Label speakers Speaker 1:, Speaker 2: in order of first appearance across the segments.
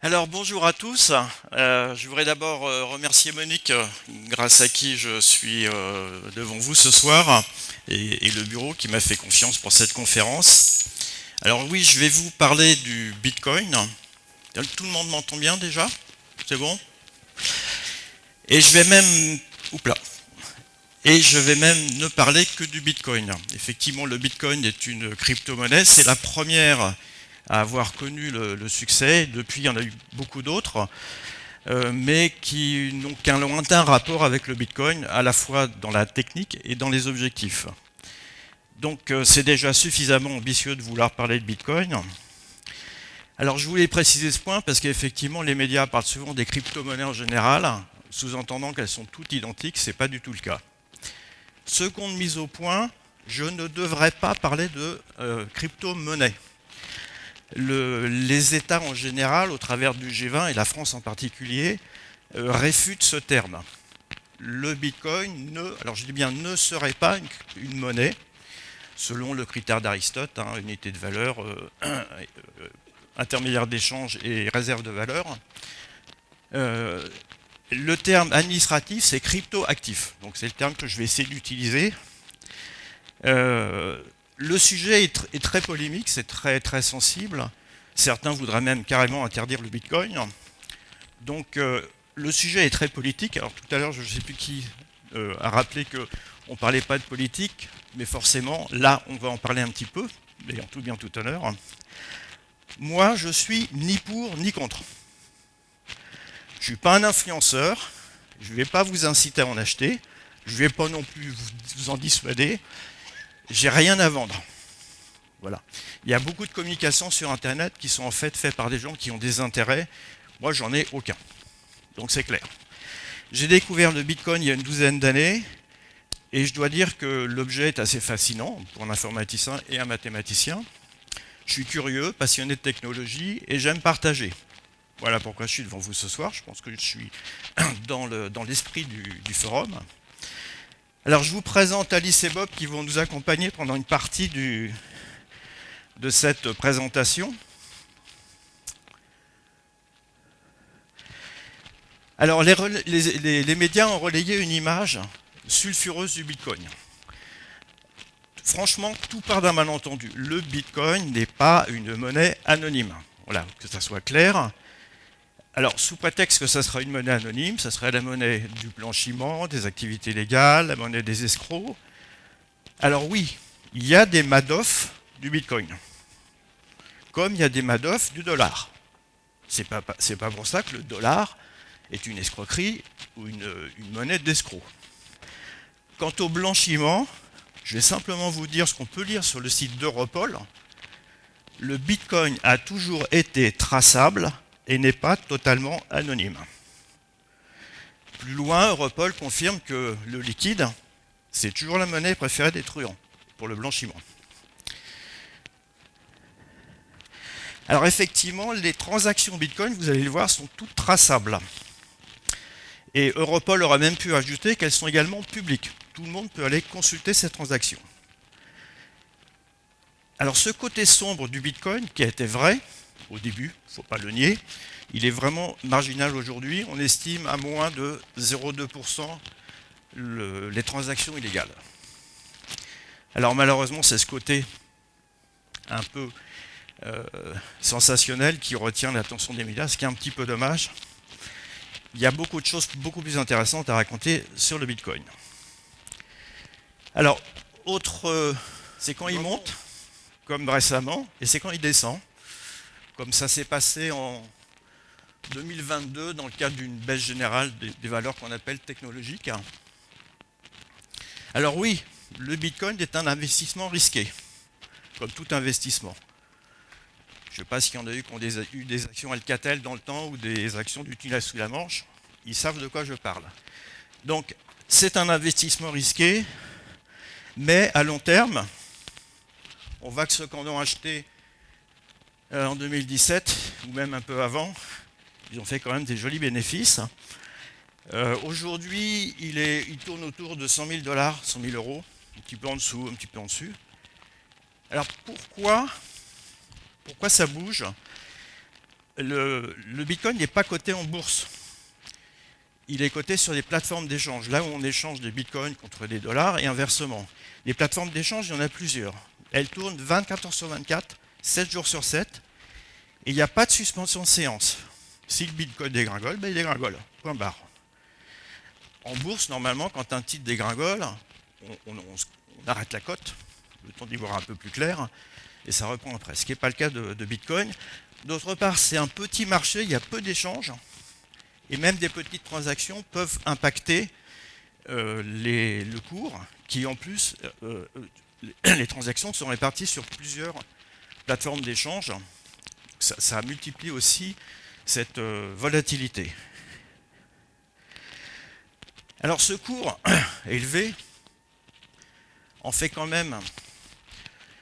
Speaker 1: Alors bonjour à tous. Je voudrais d'abord remercier Monique, grâce à qui je suis devant vous ce soir, et le bureau qui m'a fait confiance pour cette conférence. Alors oui, je vais vous parler du Bitcoin. Tout le monde m'entend bien déjà? C'est bon? Et je vais même... Oups là. Et je vais même ne parler que du Bitcoin. Effectivement, le Bitcoin est une crypto-monnaie. C'est la première à avoir connu le succès. Depuis, il y en a eu beaucoup d'autres, mais qui n'ont qu'un lointain rapport avec le Bitcoin, à la fois dans la technique et dans les objectifs. Donc c'est déjà suffisamment ambitieux de vouloir parler de Bitcoin. Alors je voulais préciser ce point parce qu'effectivement les médias parlent souvent des crypto-monnaies en général, sous-entendant qu'elles sont toutes identiques, c'est pas du tout le cas. Seconde mise au point, je ne devrais pas parler de crypto-monnaie. Les États en général, au travers du G20 et la France en particulier, réfutent ce terme. Le Bitcoin alors je dis bien ne serait pas une monnaie, selon le critère d'Aristote, unité de valeur, intermédiaire d'échange et réserve de valeur. Le terme administratif, c'est crypto-actif. Donc c'est le terme que je vais essayer d'utiliser. Le sujet est très polémique, c'est très, très sensible. Certains voudraient même carrément interdire le Bitcoin. Donc le sujet est très politique. Alors tout à l'heure, je ne sais plus qui a rappelé qu'on ne parlait pas de politique, mais forcément, là, on va en parler un petit peu, mais en tout bien tout honneur. Moi, je suis ni pour ni contre. Je ne suis pas un influenceur, je ne vais pas vous inciter à en acheter, je ne vais pas non plus vous en dissuader, j'ai rien à vendre. Voilà. Il y a beaucoup de communications sur Internet qui sont en fait faites par des gens qui ont des intérêts. Moi, j'en ai aucun. Donc c'est clair. J'ai découvert le Bitcoin il y a une douzaine d'années et je dois dire que l'objet est assez fascinant pour un informaticien et un mathématicien. Je suis curieux, passionné de technologie et j'aime partager. Voilà pourquoi je suis devant vous ce soir. Je pense que je suis dans l'esprit du forum. Alors je vous présente Alice et Bob qui vont nous accompagner pendant une partie de cette présentation. Alors les médias ont relayé une image sulfureuse du Bitcoin. Franchement, tout part d'un malentendu. Le Bitcoin n'est pas une monnaie anonyme. Voilà, que ça soit clair. Alors, sous prétexte que ça sera une monnaie anonyme, ça serait la monnaie du blanchiment, des activités légales, la monnaie des escrocs. Alors oui, il y a des Madoff du Bitcoin, comme il y a des Madoff du dollar. C'est pas pour ça que le dollar est une escroquerie ou une monnaie d'escroc. Quant au blanchiment, je vais simplement vous dire ce qu'on peut lire sur le site d'Europol. Le Bitcoin a toujours été traçable et n'est pas totalement anonyme. Plus loin, Europol confirme que le liquide, c'est toujours la monnaie préférée des truands pour le blanchiment. Alors effectivement, les transactions Bitcoin, vous allez le voir, sont toutes traçables. Et Europol aura même pu ajouter qu'elles sont également publiques. Tout le monde peut aller consulter ces transactions. Alors ce côté sombre du Bitcoin, qui a été vrai au début, il ne faut pas le nier, il est vraiment marginal aujourd'hui. On estime à moins de 0,2% les transactions illégales. Alors malheureusement, c'est ce côté un peu sensationnel qui retient l'attention des médias, ce qui est un petit peu dommage. Il y a beaucoup de choses beaucoup plus intéressantes à raconter sur le Bitcoin. Alors, c'est quand il monte, comme récemment, et c'est quand il descend, comme ça s'est passé en 2022 dans le cadre d'une baisse générale des valeurs qu'on appelle technologiques. Alors oui, le Bitcoin est un investissement risqué, comme tout investissement. Je ne sais pas s'il y en a eu qui ont eu des actions Alcatel dans le temps ou des actions du tunnel sous la Manche. Ils savent de quoi je parle. Donc, c'est un investissement risqué, mais à long terme, on voit que ceux qui en ont acheté en 2017, ou même un peu avant, ils ont fait quand même des jolis bénéfices. Aujourd'hui, il tourne autour de 100 000 dollars, 100 000 euros, un petit peu en dessous, un petit peu en dessus. Alors pourquoi ça bouge? le Bitcoin n'est pas coté en bourse. Il est coté sur des plateformes d'échange, là où on échange des bitcoins contre des dollars et inversement. Les plateformes d'échange, il y en a plusieurs. Elles tournent 24 heures sur 24, 7 jours sur 7, et il n'y a pas de suspension de séance. Si le bitcoin dégringole, ben il dégringole, point barre. En bourse, normalement, quand un titre dégringole, on arrête la cote, le temps d'y voir un peu plus clair, et ça reprend après, ce qui n'est pas le cas de Bitcoin. D'autre part, c'est un petit marché, il y a peu d'échanges, et même des petites transactions peuvent impacter le cours, qui en plus, les transactions sont réparties sur plusieurs plateformes d'échange. Ça multiplie aussi cette volatilité. Alors ce cours élevé en fait quand même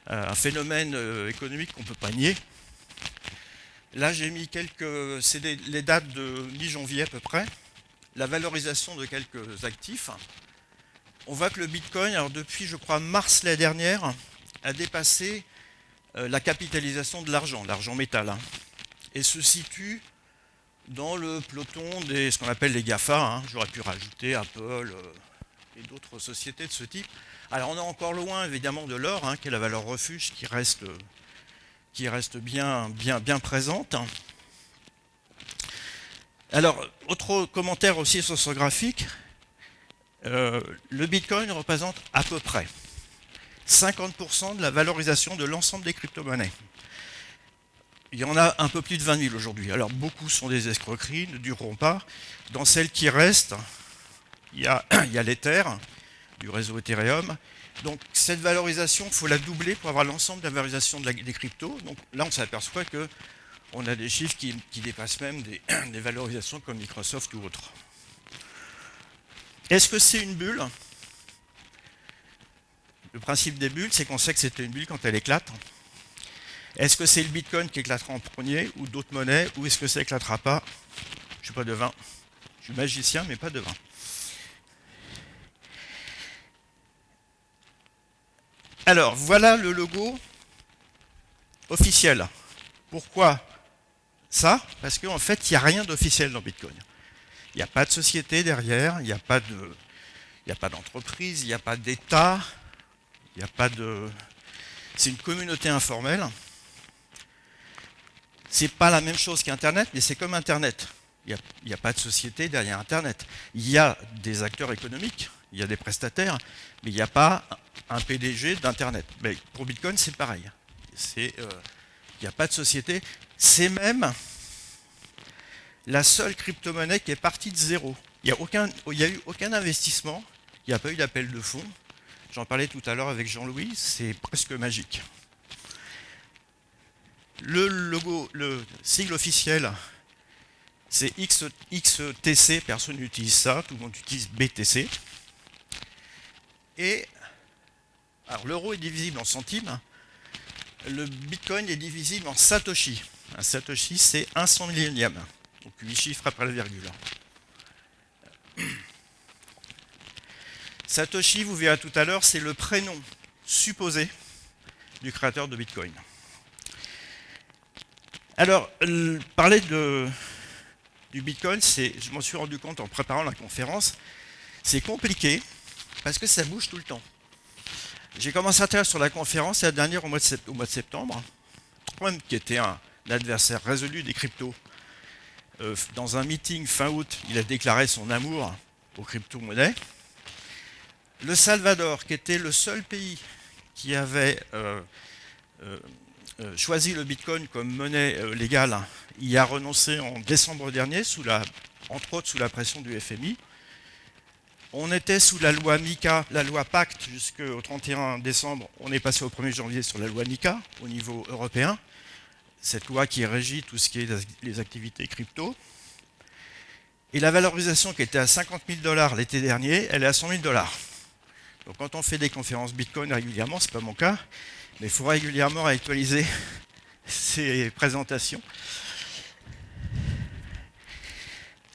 Speaker 1: un phénomène économique qu'on ne peut pas nier. Là, j'ai mis c'est les dates de mi-janvier à peu près, la valorisation de quelques actifs. On voit que le Bitcoin, alors depuis, je crois, mars l'année dernière, a dépassé la capitalisation de l'argent métal, hein, et se situe dans le peloton des ce qu'on appelle les GAFA. Hein. J'aurais pu rajouter Apple et d'autres sociétés de ce type. Alors, on est encore loin, évidemment, de l'or, hein, qui est la valeur refuge qui reste bien présente. Alors, autre commentaire aussi sur ce graphique, le Bitcoin représente à peu près 50% de la valorisation de l'ensemble des crypto-monnaies. Il y en a un peu plus de 20 000 aujourd'hui. Alors, beaucoup sont des escroqueries, ne dureront pas. Dans celles qui restent, il y a l'Ether, du réseau Ethereum. Donc cette valorisation, il faut la doubler pour avoir l'ensemble de la valorisation des cryptos. Donc là, on s'aperçoit qu'on a des chiffres qui dépassent même des valorisations comme Microsoft ou autres. Est-ce que c'est une bulle? Le principe des bulles, c'est qu'on sait que c'était une bulle quand elle éclate. Est-ce que c'est le Bitcoin qui éclatera en premier ou d'autres monnaies, ou est-ce que ça éclatera pas? Je ne suis pas devin. Je suis magicien, mais pas devin. Alors, voilà le logo officiel. Pourquoi ça? Parce qu'en fait, il n'y a rien d'officiel dans Bitcoin. Il n'y a pas de société derrière, il n'y a pas d'entreprise, il n'y a pas d'État, il n'y a pas de... C'est une communauté informelle. C'est pas la même chose qu'Internet, mais c'est comme Internet. Il n'y a pas de société derrière Internet. Il y a des acteurs économiques, il y a des prestataires, mais il n'y a pas un PDG d'Internet. Mais pour Bitcoin, c'est pareil. Il n'y a pas de société. C'est même la seule crypto-monnaie qui est partie de zéro. Il n'y a eu aucun investissement, il n'y a pas eu d'appel de fonds. J'en parlais tout à l'heure avec Jean-Louis, c'est presque magique. Le logo, le sigle officiel, c'est XTC, personne n'utilise ça, tout le monde utilise BTC. Et alors l'euro est divisible en centimes, le Bitcoin est divisible en Satoshi. Un Satoshi, c'est 100 millionième, donc 8 chiffres après la virgule. Satoshi, vous verrez tout à l'heure, c'est le prénom supposé du créateur de Bitcoin. Alors, parler du Bitcoin, je m'en suis rendu compte en préparant la conférence, c'est compliqué parce que ça bouge tout le temps. J'ai commencé à travailler sur la conférence, la dernière au mois de septembre, Trump, qui était un adversaire résolu des cryptos, dans un meeting fin août, il a déclaré son amour aux crypto-monnaies. Le Salvador, qui était le seul pays qui avait choisi le Bitcoin comme monnaie légale, y a renoncé en décembre dernier, entre autres sous la pression du FMI. On était sous la loi MiCA, la loi Pacte jusqu'au 31 décembre. On est passé au 1er janvier sur la loi MiCA au niveau européen. Cette loi qui régit tout ce qui est les activités crypto. Et la valorisation qui était à 50 000 $ l'été dernier, elle est à 100 000 $. Donc quand on fait des conférences Bitcoin régulièrement, ce n'est pas mon cas, mais il faut régulièrement actualiser ces présentations.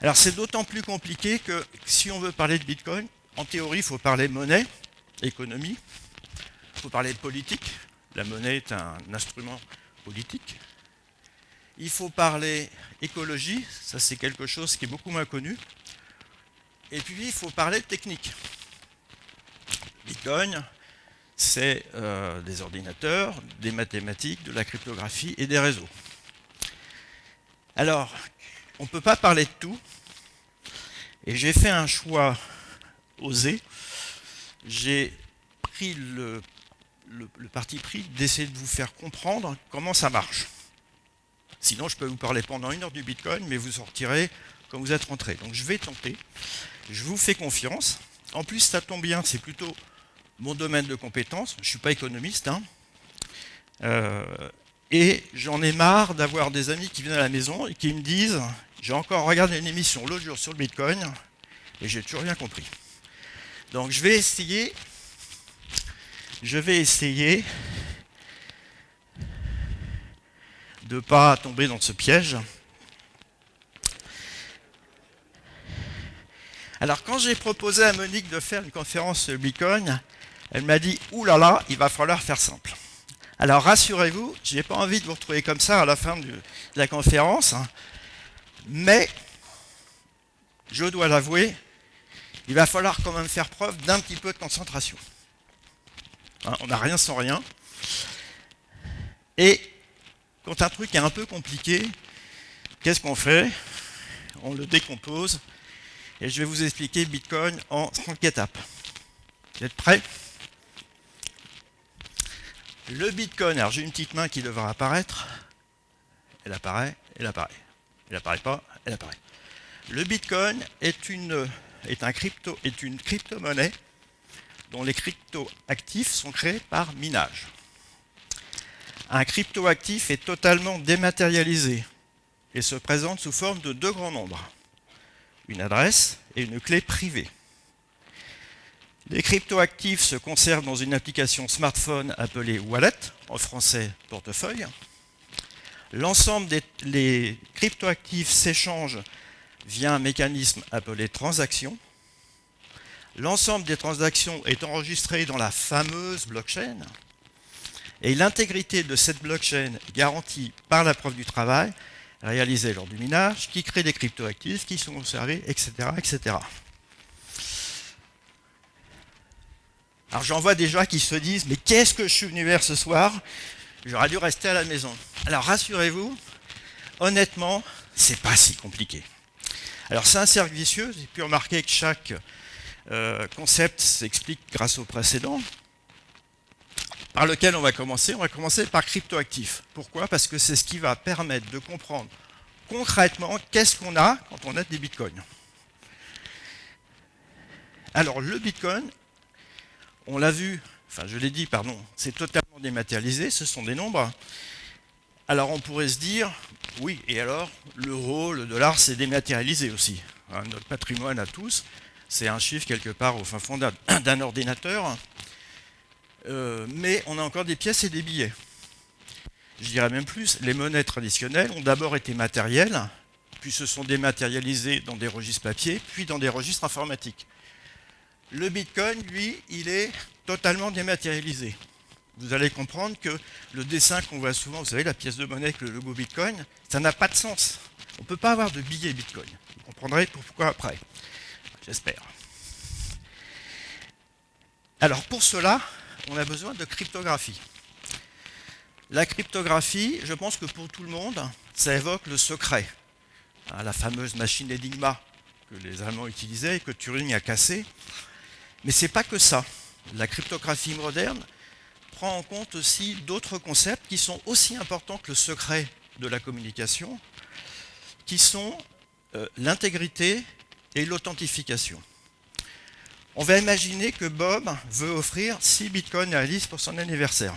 Speaker 1: Alors c'est d'autant plus compliqué que si on veut parler de Bitcoin, en théorie, il faut parler monnaie, économie, il faut parler de politique. La monnaie est un instrument politique. il faut parler écologie, ça c'est quelque chose qui est beaucoup moins connu. Et puis il faut parler de technique. Bitcoin, c'est des ordinateurs, des mathématiques, de la cryptographie et des réseaux. Alors, on ne peut pas parler de tout, et j'ai fait un choix osé. J'ai pris le parti pris d'essayer de vous faire comprendre comment ça marche. Sinon, je peux vous parler pendant 1 heure du Bitcoin, mais vous sortirez quand vous êtes rentré. Donc je vais tenter, je vous fais confiance. En plus, ça tombe bien, c'est plutôt mon domaine de compétence. Je ne suis pas économiste, hein. Et j'en ai marre d'avoir des amis qui viennent à la maison et qui me disent « J'ai encore regardé une émission l'autre jour sur le Bitcoin et j'ai toujours rien compris. » Donc je vais essayer de ne pas tomber dans ce piège. Alors quand j'ai proposé à Monique de faire une conférence sur le Bitcoin, elle m'a dit « Ouh là là, il va falloir faire simple ». Alors rassurez-vous, je n'ai pas envie de vous retrouver comme ça à la fin de la conférence, mais je dois l'avouer, il va falloir quand même faire preuve d'un petit peu de concentration. Hein, on n'a rien sans rien. Et quand un truc est un peu compliqué, qu'est-ce qu'on fait? On le décompose. Et je vais vous expliquer Bitcoin en 5 étapes. Vous êtes prêts? Le Bitcoin, alors j'ai une petite main qui devra apparaître. Elle apparaît, elle apparaît. Elle apparaît pas, elle apparaît. Le Bitcoin est une crypto-monnaie dont les crypto-actifs sont créés par minage. Un crypto-actif est totalement dématérialisé et se présente sous forme de 2 grands nombres, une adresse et une clé privée. Les cryptoactifs se conservent dans une application smartphone appelée Wallet, en français portefeuille. L'ensemble des cryptoactifs s'échangent via un mécanisme appelé transaction. L'ensemble des transactions est enregistré dans la fameuse blockchain. Et l'intégrité de cette blockchain est garantie par la preuve du travail réalisée lors du minage, qui crée des cryptoactifs qui sont conservés, etc., etc. Alors j'en vois déjà qui se disent « Mais qu'est-ce que je suis venu vers ce soir? J'aurais dû rester à la maison. » Alors rassurez-vous, honnêtement, c'est pas si compliqué. Alors c'est un cercle vicieux, j'ai pu remarquer que chaque concept s'explique grâce au précédent. Par lequel on va commencer par cryptoactif. Pourquoi? Parce que c'est ce qui va permettre de comprendre concrètement qu'est-ce qu'on a quand on a des bitcoins. Alors le bitcoin, on l'a vu, enfin je l'ai dit, pardon, c'est totalement dématérialisé, ce sont des nombres. Alors on pourrait se dire, oui, et alors, l'euro, le dollar, c'est dématérialisé aussi. Hein, notre patrimoine à tous, c'est un chiffre quelque part au fin fond d'un ordinateur. Mais on a encore des pièces et des billets. Je dirais même plus, les monnaies traditionnelles ont d'abord été matérielles, puis se sont dématérialisées dans des registres papier, puis dans des registres informatiques. Le Bitcoin, lui, il est totalement dématérialisé. Vous allez comprendre que le dessin qu'on voit souvent, vous savez, la pièce de monnaie avec le logo Bitcoin, ça n'a pas de sens. On ne peut pas avoir de billet Bitcoin. Vous comprendrez pourquoi après. J'espère. Alors pour cela, on a besoin de cryptographie. La cryptographie, je pense que pour tout le monde, ça évoque le secret. La fameuse machine Enigma que les Allemands utilisaient et que Turing a cassée. Mais ce n'est pas que ça. La cryptographie moderne prend en compte aussi d'autres concepts qui sont aussi importants que le secret de la communication, qui sont l'intégrité et l'authentification. On va imaginer que Bob veut offrir 6 bitcoins à Alice pour son anniversaire.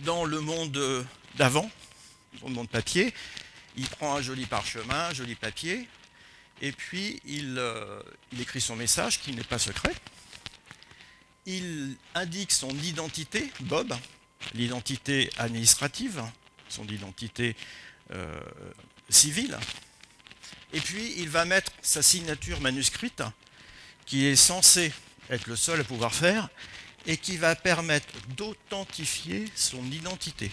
Speaker 1: Dans le monde d'avant, dans le monde papier, il prend un joli parchemin, un joli papier, et puis il écrit son message qui n'est pas secret. Il indique son identité, Bob, l'identité administrative, son identité civile, et puis il va mettre sa signature manuscrite, qui est censée être le seul à pouvoir faire, et qui va permettre d'authentifier son identité.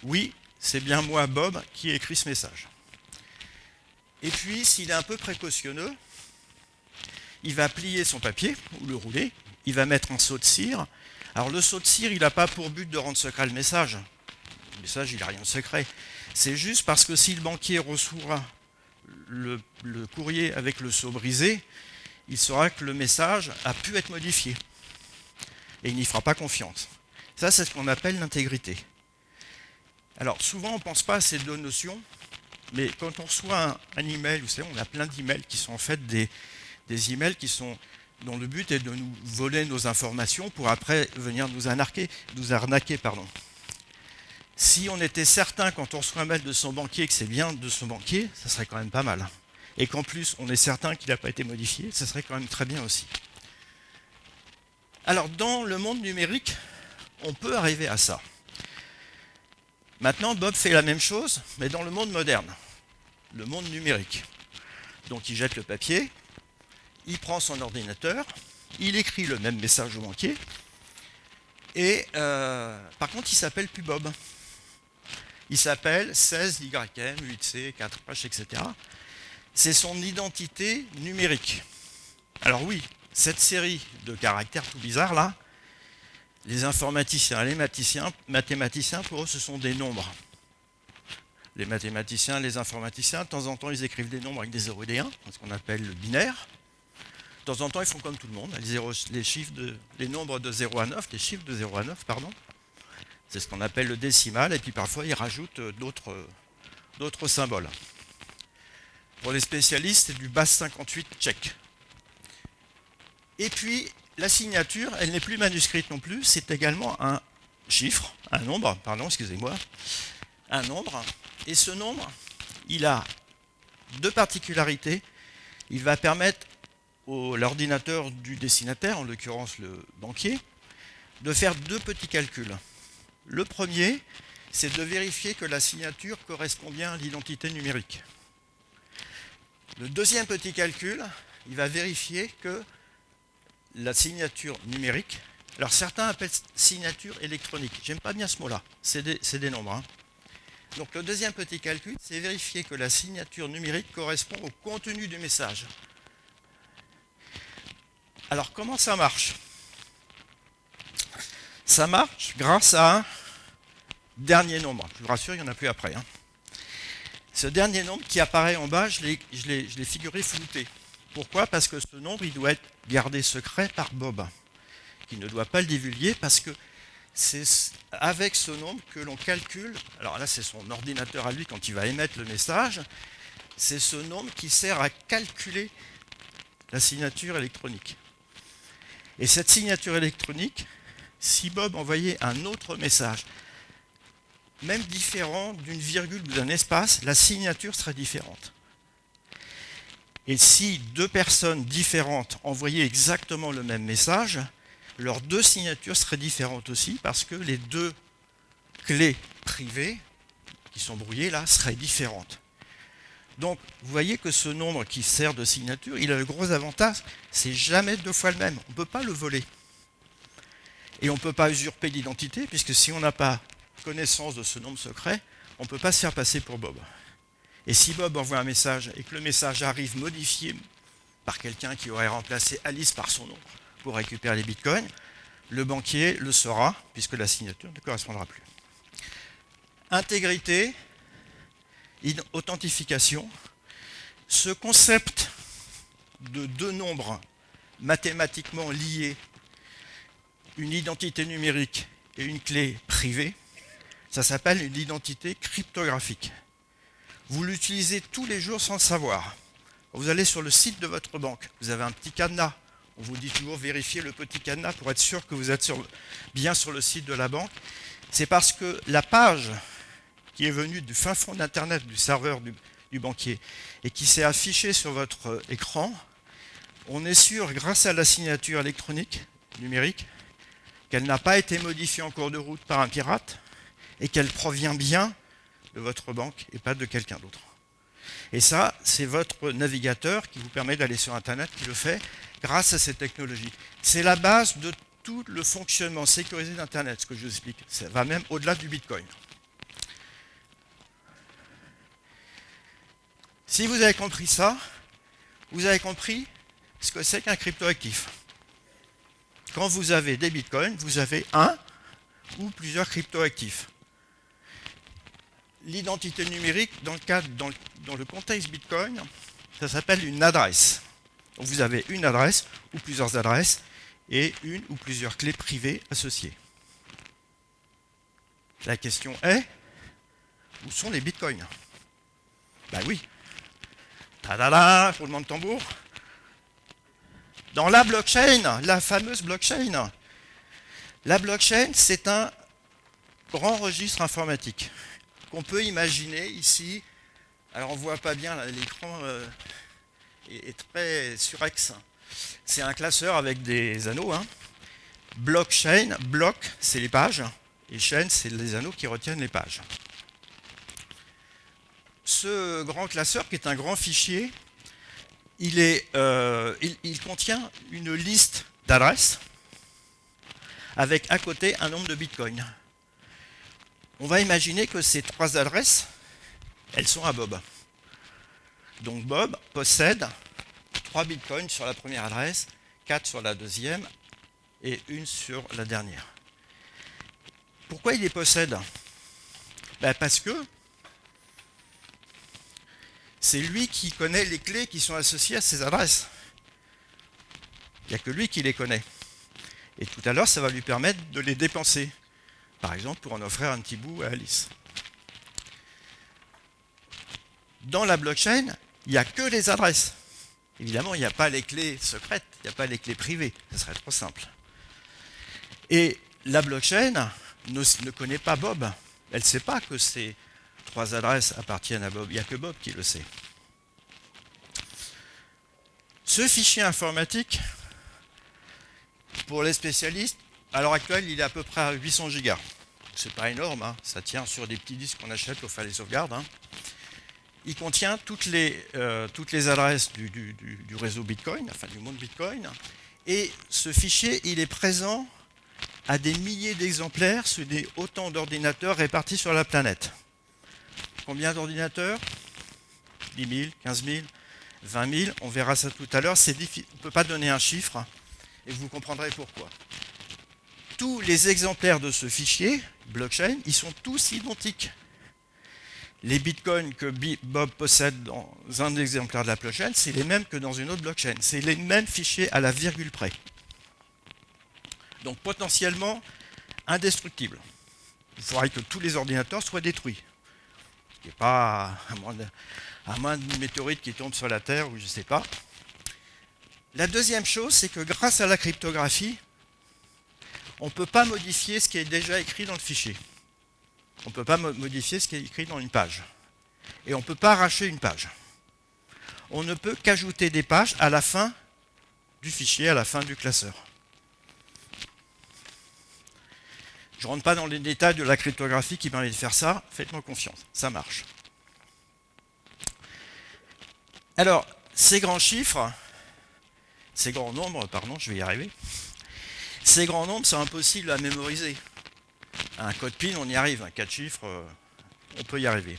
Speaker 1: oui, c'est bien moi, Bob, qui ai écrit ce message. Et puis, s'il est un peu précautionneux, il va plier son papier, ou le rouler, il va mettre un seau de cire. Alors le seau de cire, il n'a pas pour but de rendre secret le message. Le message, il n'a rien de secret. C'est juste parce que si le banquier reçoit le courrier avec le seau brisé, il saura que le message a pu être modifié. Et il n'y fera pas confiance. Ça, c'est ce qu'on appelle l'intégrité. Alors souvent, on ne pense pas à ces deux notions, mais quand on reçoit un email, vous savez, on a plein d'emails qui sont en fait des emails dont le but est de nous voler nos informations pour après venir nous arnaquer. Si on était certain quand on reçoit un mail de son banquier que c'est bien de son banquier, ça serait quand même pas mal. Et qu'en plus on est certain qu'il n'a pas été modifié, ça serait quand même très bien aussi. Alors dans le monde numérique, on peut arriver à ça. Maintenant, Bob fait la même chose, mais dans le monde moderne, le monde numérique. Donc il jette le papier, il prend son ordinateur, il écrit le même message au banquier, et par contre il s'appelle plus Bob. Il s'appelle 16YM, 8C, 4H, etc. C'est son identité numérique. Alors oui, cette série de caractères tout bizarres là, les informaticiens et les mathématiciens, pour eux, ce sont des nombres. Les mathématiciens, les informaticiens, de temps en temps, ils écrivent des nombres avec des 0 et des 1, ce qu'on appelle le binaire. De temps en temps, ils font comme tout le monde, les nombres de 0 à 9, les chiffres de 0 à 9, pardon. C'est ce qu'on appelle le décimal, et puis parfois, ils rajoutent d'autres symboles. Pour les spécialistes, c'est du base 58 tchèque. Et puis, la signature, elle n'est plus manuscrite non plus, c'est également un chiffre, un nombre, un nombre. Et ce nombre, il a deux particularités. Il va permettre à l'ordinateur du destinataire, en l'occurrence le banquier, de faire deux petits calculs. Le premier, c'est de vérifier que la signature correspond bien à l'identité numérique. Le deuxième petit calcul, il va vérifier que la signature numérique, alors certains appellent signature électronique, j'aime pas bien ce mot-là, c'est des nombres. Hein. Donc le deuxième petit calcul, c'est vérifier que la signature numérique correspond au contenu du message. Alors comment ça marche? Ça marche grâce à un dernier nombre, je vous rassure, il n'y en a plus après. Hein. Ce dernier nombre qui apparaît en bas, je l'ai figuré flouté. Pourquoi? Parce que ce nombre, il doit être gardé secret par Bob, qui ne doit pas le divulguer, parce que c'est avec ce nombre que l'on calcule, alors là c'est son ordinateur à lui quand il va émettre le message, c'est ce nombre qui sert à calculer la signature électronique. Et cette signature électronique, si Bob envoyait un autre message, même différent d'une virgule ou d'un espace, la signature serait différente. Et si deux personnes différentes envoyaient exactement le même message, leurs deux signatures seraient différentes aussi, parce que les deux clés privées qui sont brouillées là seraient différentes. Donc vous voyez que ce nombre qui sert de signature, il a le gros avantage, c'est jamais deux fois le même. On ne peut pas le voler. Et on ne peut pas usurper l'identité, puisque si on n'a pas connaissance de ce nombre secret, on ne peut pas se faire passer pour Bob. Et si Bob envoie un message et que le message arrive modifié par quelqu'un qui aurait remplacé Alice par son nom pour récupérer les bitcoins, le banquier le saura, puisque la signature ne correspondra plus. Intégrité, authentification. Ce concept de deux nombres mathématiquement liés, une identité numérique et une clé privée, ça s'appelle une identité cryptographique. Vous l'utilisez tous les jours sans le savoir. Vous allez sur le site de votre banque, vous avez un petit cadenas. On vous dit toujours vérifier le petit cadenas pour être sûr que vous êtes bien sur le site de la banque. C'est parce que la page qui est venue du fin fond d'Internet, du serveur du banquier, et qui s'est affichée sur votre écran, on est sûr, grâce à la signature électronique, numérique, qu'elle n'a pas été modifiée en cours de route par un pirate, et qu'elle provient bien de votre banque et pas de quelqu'un d'autre. Et ça, c'est votre navigateur qui vous permet d'aller sur Internet qui le fait grâce à cette technologie. C'est la base de tout le fonctionnement sécurisé d'Internet, ce que je vous explique. Ça va même au-delà du Bitcoin. Si vous avez compris ça, vous avez compris ce que c'est qu'un cryptoactif. Quand vous avez des bitcoins, vous avez un ou plusieurs cryptoactifs. L'identité numérique, dans le contexte Bitcoin, ça s'appelle une adresse. Donc vous avez une adresse ou plusieurs adresses et une ou plusieurs clés privées associées. La question est, où sont les bitcoins? Ben oui. Tadada, roulement de tambour. Dans la blockchain, la fameuse blockchain. La blockchain, c'est un grand registre informatique qu'on peut imaginer ici. Alors on ne voit pas bien, l'écran est très surex. C'est un classeur avec des anneaux. Blockchain, bloc, c'est les pages, et chain, c'est les anneaux qui retiennent les pages. Ce grand classeur, qui est un grand fichier, il contient une liste d'adresses avec à côté un nombre de bitcoins. On va imaginer que ces trois adresses, elles sont à Bob. Donc Bob possède 3 bitcoins sur la première adresse, 4 sur la deuxième et 1 sur la dernière. Pourquoi il les possède? Parce que c'est lui qui connaît les clés qui sont associées à ces adresses. Il n'y a que lui qui les connaît. Et tout à l'heure, ça va lui permettre de les dépenser. Par exemple, pour en offrir un petit bout à Alice. Dans la blockchain, il n'y a que les adresses. Évidemment, il n'y a pas les clés secrètes, il n'y a pas les clés privées. Ce serait trop simple. Et la blockchain ne connaît pas Bob. Elle ne sait pas que ces 3 adresses appartiennent à Bob. Il n'y a que Bob qui le sait. Ce fichier informatique, pour les spécialistes, à l'heure actuelle, il est à peu près à 800 gigas. C'est pas énorme, ça tient sur des petits disques qu'on achète pour faire les sauvegardes. Il contient toutes les adresses du réseau Bitcoin, enfin du monde Bitcoin. Et ce fichier, il est présent à des milliers d'exemplaires sur autant d'ordinateurs répartis sur la planète. Combien d'ordinateurs? 10 000, 15 000, 20 000, on verra ça tout à l'heure. On ne peut pas donner un chiffre et vous comprendrez pourquoi. Tous les exemplaires de ce fichier, blockchain, ils sont tous identiques. Les bitcoins que Bob possède dans un exemplaire de la blockchain, c'est les mêmes que dans une autre blockchain. C'est les mêmes fichiers à la virgule près. Donc potentiellement indestructible. Il faudrait que tous les ordinateurs soient détruits. Ce qui n'est pas à moins d'une météorite qui tombe sur la Terre ou je ne sais pas. La deuxième chose, c'est que grâce à la cryptographie, on ne peut pas modifier ce qui est déjà écrit dans le fichier. On ne peut pas modifier ce qui est écrit dans une page. Et on ne peut pas arracher une page. On ne peut qu'ajouter des pages à la fin du fichier, à la fin du classeur. Je ne rentre pas dans les détails de la cryptographie qui permet de faire ça. Faites-moi confiance, ça marche. Alors, ces grands chiffres, ces grands nombres, pardon, je vais y arriver. Ces grands nombres sont impossibles à mémoriser. Un code PIN, on y arrive. Un 4 chiffres, on peut y arriver.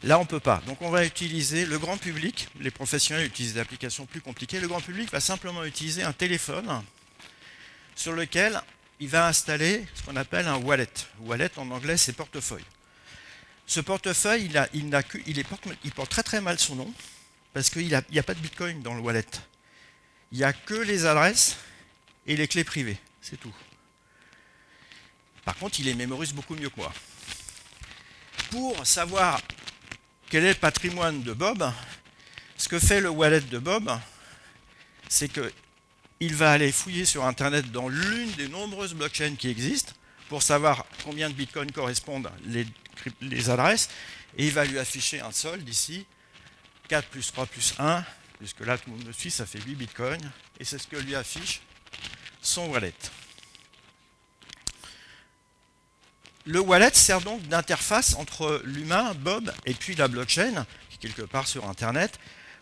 Speaker 1: Là, on ne peut pas. Donc, on va utiliser le grand public. Les professionnels utilisent des applications plus compliquées. Le grand public va simplement utiliser un téléphone sur lequel il va installer ce qu'on appelle un wallet. Wallet, en anglais, c'est portefeuille. Ce portefeuille, il porte très très mal son nom parce qu'il n'y a pas de bitcoin dans le wallet. Il n'y a que les adresses et les clés privées. C'est tout. Par contre, il les mémorise beaucoup mieux que moi. Pour savoir quel est le patrimoine de Bob, ce que fait le wallet de Bob, c'est qu'il va aller fouiller sur Internet dans l'une des nombreuses blockchains qui existent pour savoir combien de bitcoins correspondent les adresses, et il va lui afficher un solde ici, 4 plus 3 plus 1, puisque là tout le monde me suit, ça fait 8 bitcoins, et c'est ce que lui affiche son wallet. Le wallet sert donc d'interface entre l'humain, Bob, et puis la blockchain, qui est quelque part sur Internet,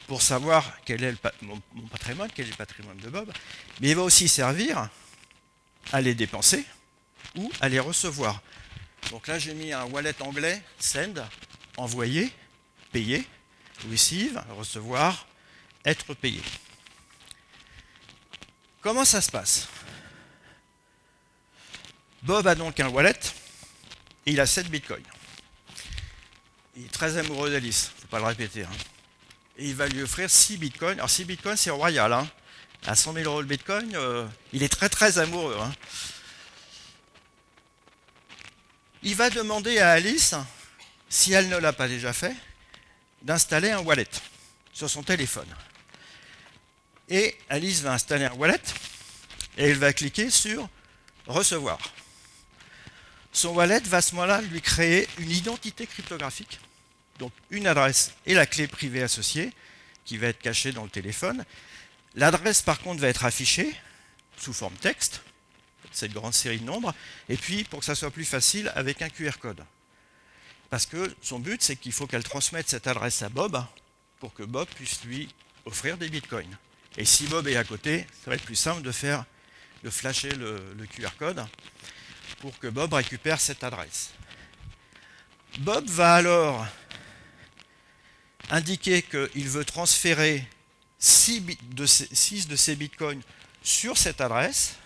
Speaker 1: pour savoir quel est mon patrimoine, quel est le patrimoine de Bob, mais il va aussi servir à les dépenser ou à les recevoir. Donc là, j'ai mis un wallet anglais, send, envoyer, payer. receive, recevoir, être payé. Comment ça se passe? Bob a donc un wallet et il a 7 bitcoins. Il est très amoureux d'Alice, il ne faut pas le répéter. Hein. Et il va lui offrir 6 bitcoins. Alors 6 bitcoins, c'est royal. Hein. À 100 000 € le bitcoin, il est très très amoureux. Hein. Il va demander à Alice, si elle ne l'a pas déjà fait, d'installer un wallet sur son téléphone. Et Alice va installer un wallet et elle va cliquer sur recevoir. Son wallet va à ce moment-là lui créer une identité cryptographique, donc une adresse et la clé privée associée qui va être cachée dans le téléphone. L'adresse par contre va être affichée sous forme texte, cette grande série de nombres, et puis pour que ça soit plus facile avec un QR code. Parce que son but c'est qu'il faut qu'elle transmette cette adresse à Bob pour que Bob puisse lui offrir des bitcoins. Et si Bob est à côté, ça va être plus simple de flasher le QR code pour que Bob récupère cette adresse. Bob va alors indiquer qu'il veut transférer 6 de ces bitcoins sur cette adresse,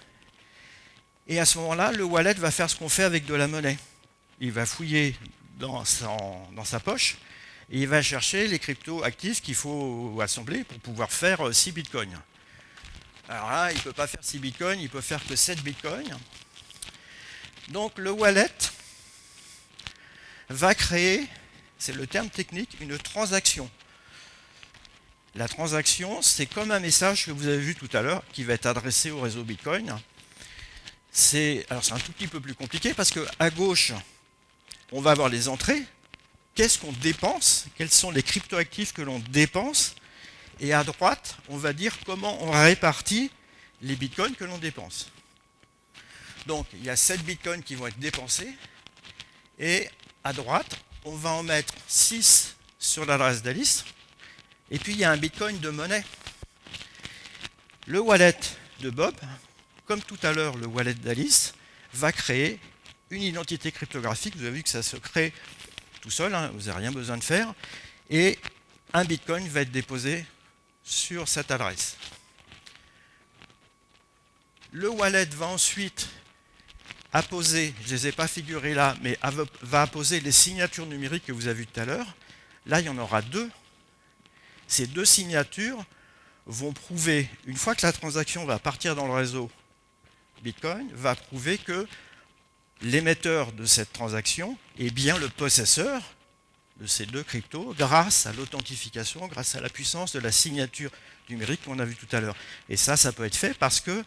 Speaker 1: et à ce moment-là, le wallet va faire ce qu'on fait avec de la monnaie. Il va fouiller dans sa poche et il va chercher les cryptos actifs qu'il faut assembler pour pouvoir faire 6 bitcoins. Alors là, il ne peut pas faire 6 bitcoins, il peut faire que 7 bitcoins. Donc le wallet va créer, c'est le terme technique, une transaction. La transaction, c'est comme un message que vous avez vu tout à l'heure qui va être adressé au réseau Bitcoin. Alors c'est un tout petit peu plus compliqué parce qu'à gauche, on va avoir les entrées. Qu'est-ce qu'on dépense? Quels sont les cryptoactifs que l'on dépense? Et à droite, on va dire comment on répartit les bitcoins que l'on dépense. Donc, il y a 7 bitcoins qui vont être dépensés. Et à droite, on va en mettre 6 sur l'adresse d'Alice. Et puis, il y a un bitcoin de monnaie. Le wallet de Bob, comme tout à l'heure le wallet d'Alice, va créer une identité cryptographique. Vous avez vu que ça se crée tout seul, hein, vous n'avez rien besoin de faire. Et un bitcoin va être déposé sur cette adresse. Le wallet va ensuite apposer, je ne les ai pas figurés là, mais va apposer les signatures numériques que vous avez vues tout à l'heure. Là, il y en aura 2. Ces 2 signatures vont prouver, une fois que la transaction va partir dans le réseau Bitcoin, va prouver que l'émetteur de cette transaction est bien le possesseur de ces 2 cryptos grâce à l'authentification, grâce à la puissance de la signature numérique qu'on a vu tout à l'heure. Et ça peut être fait parce que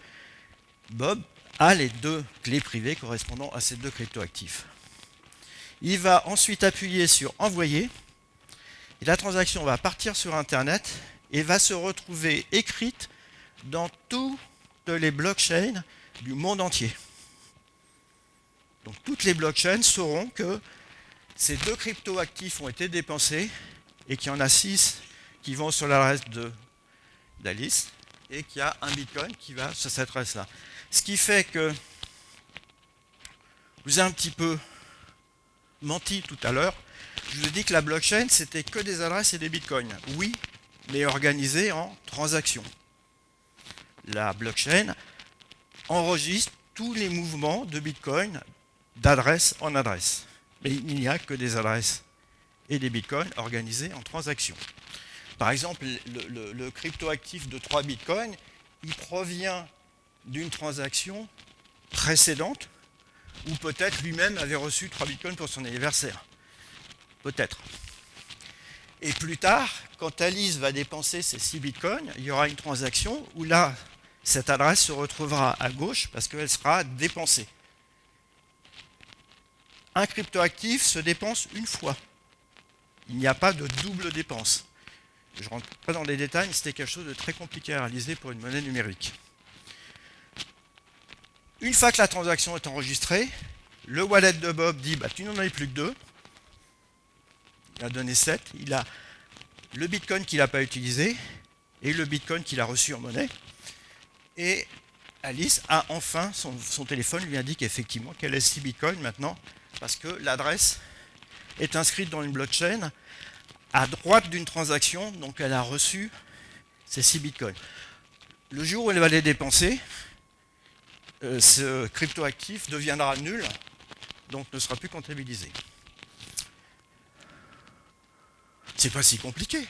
Speaker 1: Bob a les 2 clés privées correspondant à ces 2 cryptoactifs. Il va ensuite appuyer sur envoyer et la transaction va partir sur Internet et va se retrouver écrite dans toutes les blockchains du monde entier. Donc toutes les blockchains sauront que ces 2 cryptoactifs ont été dépensés et qu'il y en a 6 qui vont sur l'adresse d'Alice et qu'il y a un bitcoin qui va sur cette adresse-là. Ce qui fait que je vous ai un petit peu menti tout à l'heure. Je vous ai dit que la blockchain, c'était que des adresses et des bitcoins. Oui, mais organisé en transactions. La blockchain enregistre tous les mouvements de bitcoin d'adresse en adresse. Mais il n'y a que des adresses et des bitcoins organisés en transactions. Par exemple, le cryptoactif de 3 bitcoins, il provient d'une transaction précédente où peut-être lui-même avait reçu 3 bitcoins pour son anniversaire. Peut-être. Et plus tard, quand Alice va dépenser ces 6 bitcoins, il y aura une transaction où là, cette adresse se retrouvera à gauche parce qu'elle sera dépensée. Un cryptoactif se dépense une fois. Il n'y a pas de double dépense. Je ne rentre pas dans les détails, mais c'était quelque chose de très compliqué à réaliser pour une monnaie numérique. Une fois que la transaction est enregistrée, le wallet de Bob dit bah, tu n'en as plus que 2. Il a donné 7. Il a le bitcoin qu'il n'a pas utilisé et le bitcoin qu'il a reçu en monnaie. Et Alice a enfin, son téléphone lui indique effectivement qu'elle a 6 bitcoins maintenant parce que l'adresse est inscrite dans une blockchain à droite d'une transaction, donc elle a reçu ces 6 bitcoins. Le jour où elle va les dépenser, ce cryptoactif deviendra nul, donc ne sera plus comptabilisé. C'est pas si compliqué.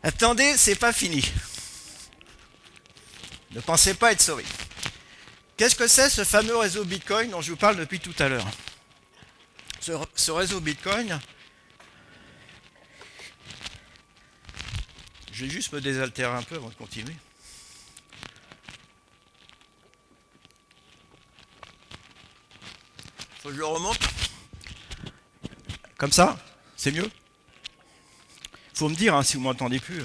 Speaker 1: Attendez, c'est pas fini. Ne pensez pas être sauvé. Qu'est-ce que c'est ce fameux réseau Bitcoin dont je vous parle depuis tout à l'heure? Ce réseau Bitcoin, je vais juste me désaltérer un peu avant de continuer. Faut que je le remonte. Comme ça, c'est mieux. Faut me dire hein, si vous m'entendez plus.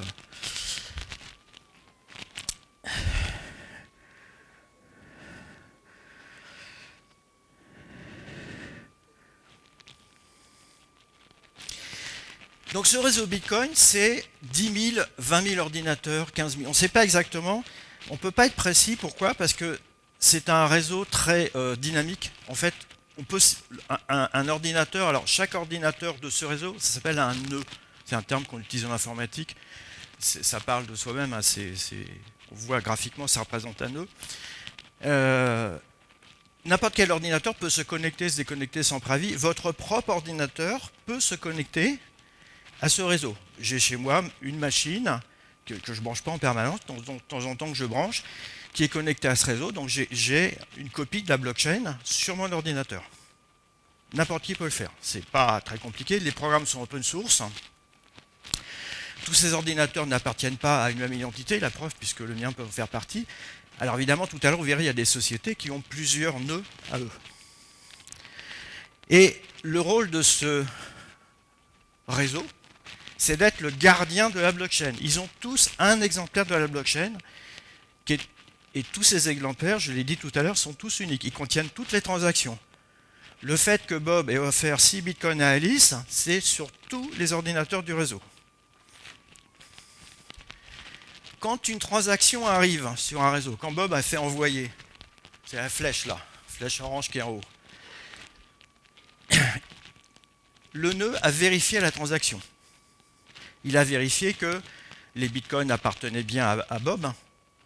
Speaker 1: Donc ce réseau Bitcoin, c'est 10 000, 20 000 ordinateurs, 15 000. On ne sait pas exactement. On ne peut pas être précis. Pourquoi? Parce que c'est un réseau très dynamique. En fait, on peut un ordinateur. Alors chaque ordinateur de ce réseau, ça s'appelle un nœud. C'est un terme qu'on utilise en informatique. Ça parle de soi-même. Hein, on voit graphiquement, ça représente un nœud. N'importe quel ordinateur peut se connecter, se déconnecter sans préavis. Votre propre ordinateur peut se connecter à ce réseau. J'ai chez moi une machine que je ne branche pas en permanence, de temps en temps que je branche, qui est connectée à ce réseau. Donc j'ai une copie de la blockchain sur mon ordinateur. N'importe qui peut le faire. C'est pas très compliqué. Les programmes sont open source. Tous ces ordinateurs n'appartiennent pas à une même identité, la preuve, puisque le mien peut en faire partie. Alors évidemment, tout à l'heure, vous verrez, il y a des sociétés qui ont plusieurs nœuds à eux. Et le rôle de ce réseau, c'est d'être le gardien de la blockchain. Ils ont tous un exemplaire de la blockchain, et tous ces exemplaires, je l'ai dit tout à l'heure, sont tous uniques. Ils contiennent toutes les transactions. Le fait que Bob ait offert 6 bitcoins à Alice, c'est sur tous les ordinateurs du réseau. Quand une transaction arrive sur un réseau, quand Bob a fait envoyer, c'est la flèche là, flèche orange qui est en haut, le nœud a vérifié la transaction. Il a vérifié que les bitcoins appartenaient bien à Bob.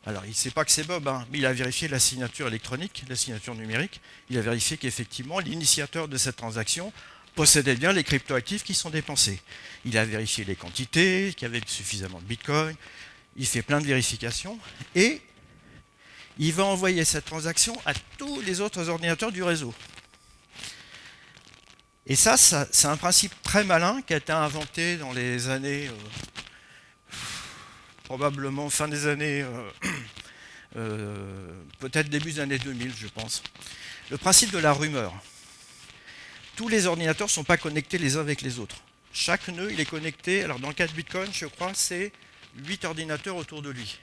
Speaker 1: Alors il ne sait pas que c'est Bob, hein, mais il a vérifié la signature électronique, la signature numérique. Il a vérifié qu'effectivement l'initiateur de cette transaction possédait bien les cryptoactifs qui sont dépensés. Il a vérifié les quantités, qu'il y avait suffisamment de bitcoins. Il fait plein de vérifications et il va envoyer cette transaction à tous les autres ordinateurs du réseau. Et ça c'est un principe très malin qui a été inventé dans les années, probablement fin des années, peut-être début des années 2000, je pense. Le principe de la rumeur. Tous les ordinateurs ne sont pas connectés les uns avec les autres. Chaque nœud, il est connecté, alors dans le cas de Bitcoin, je crois, c'est 8 ordinateurs autour de lui.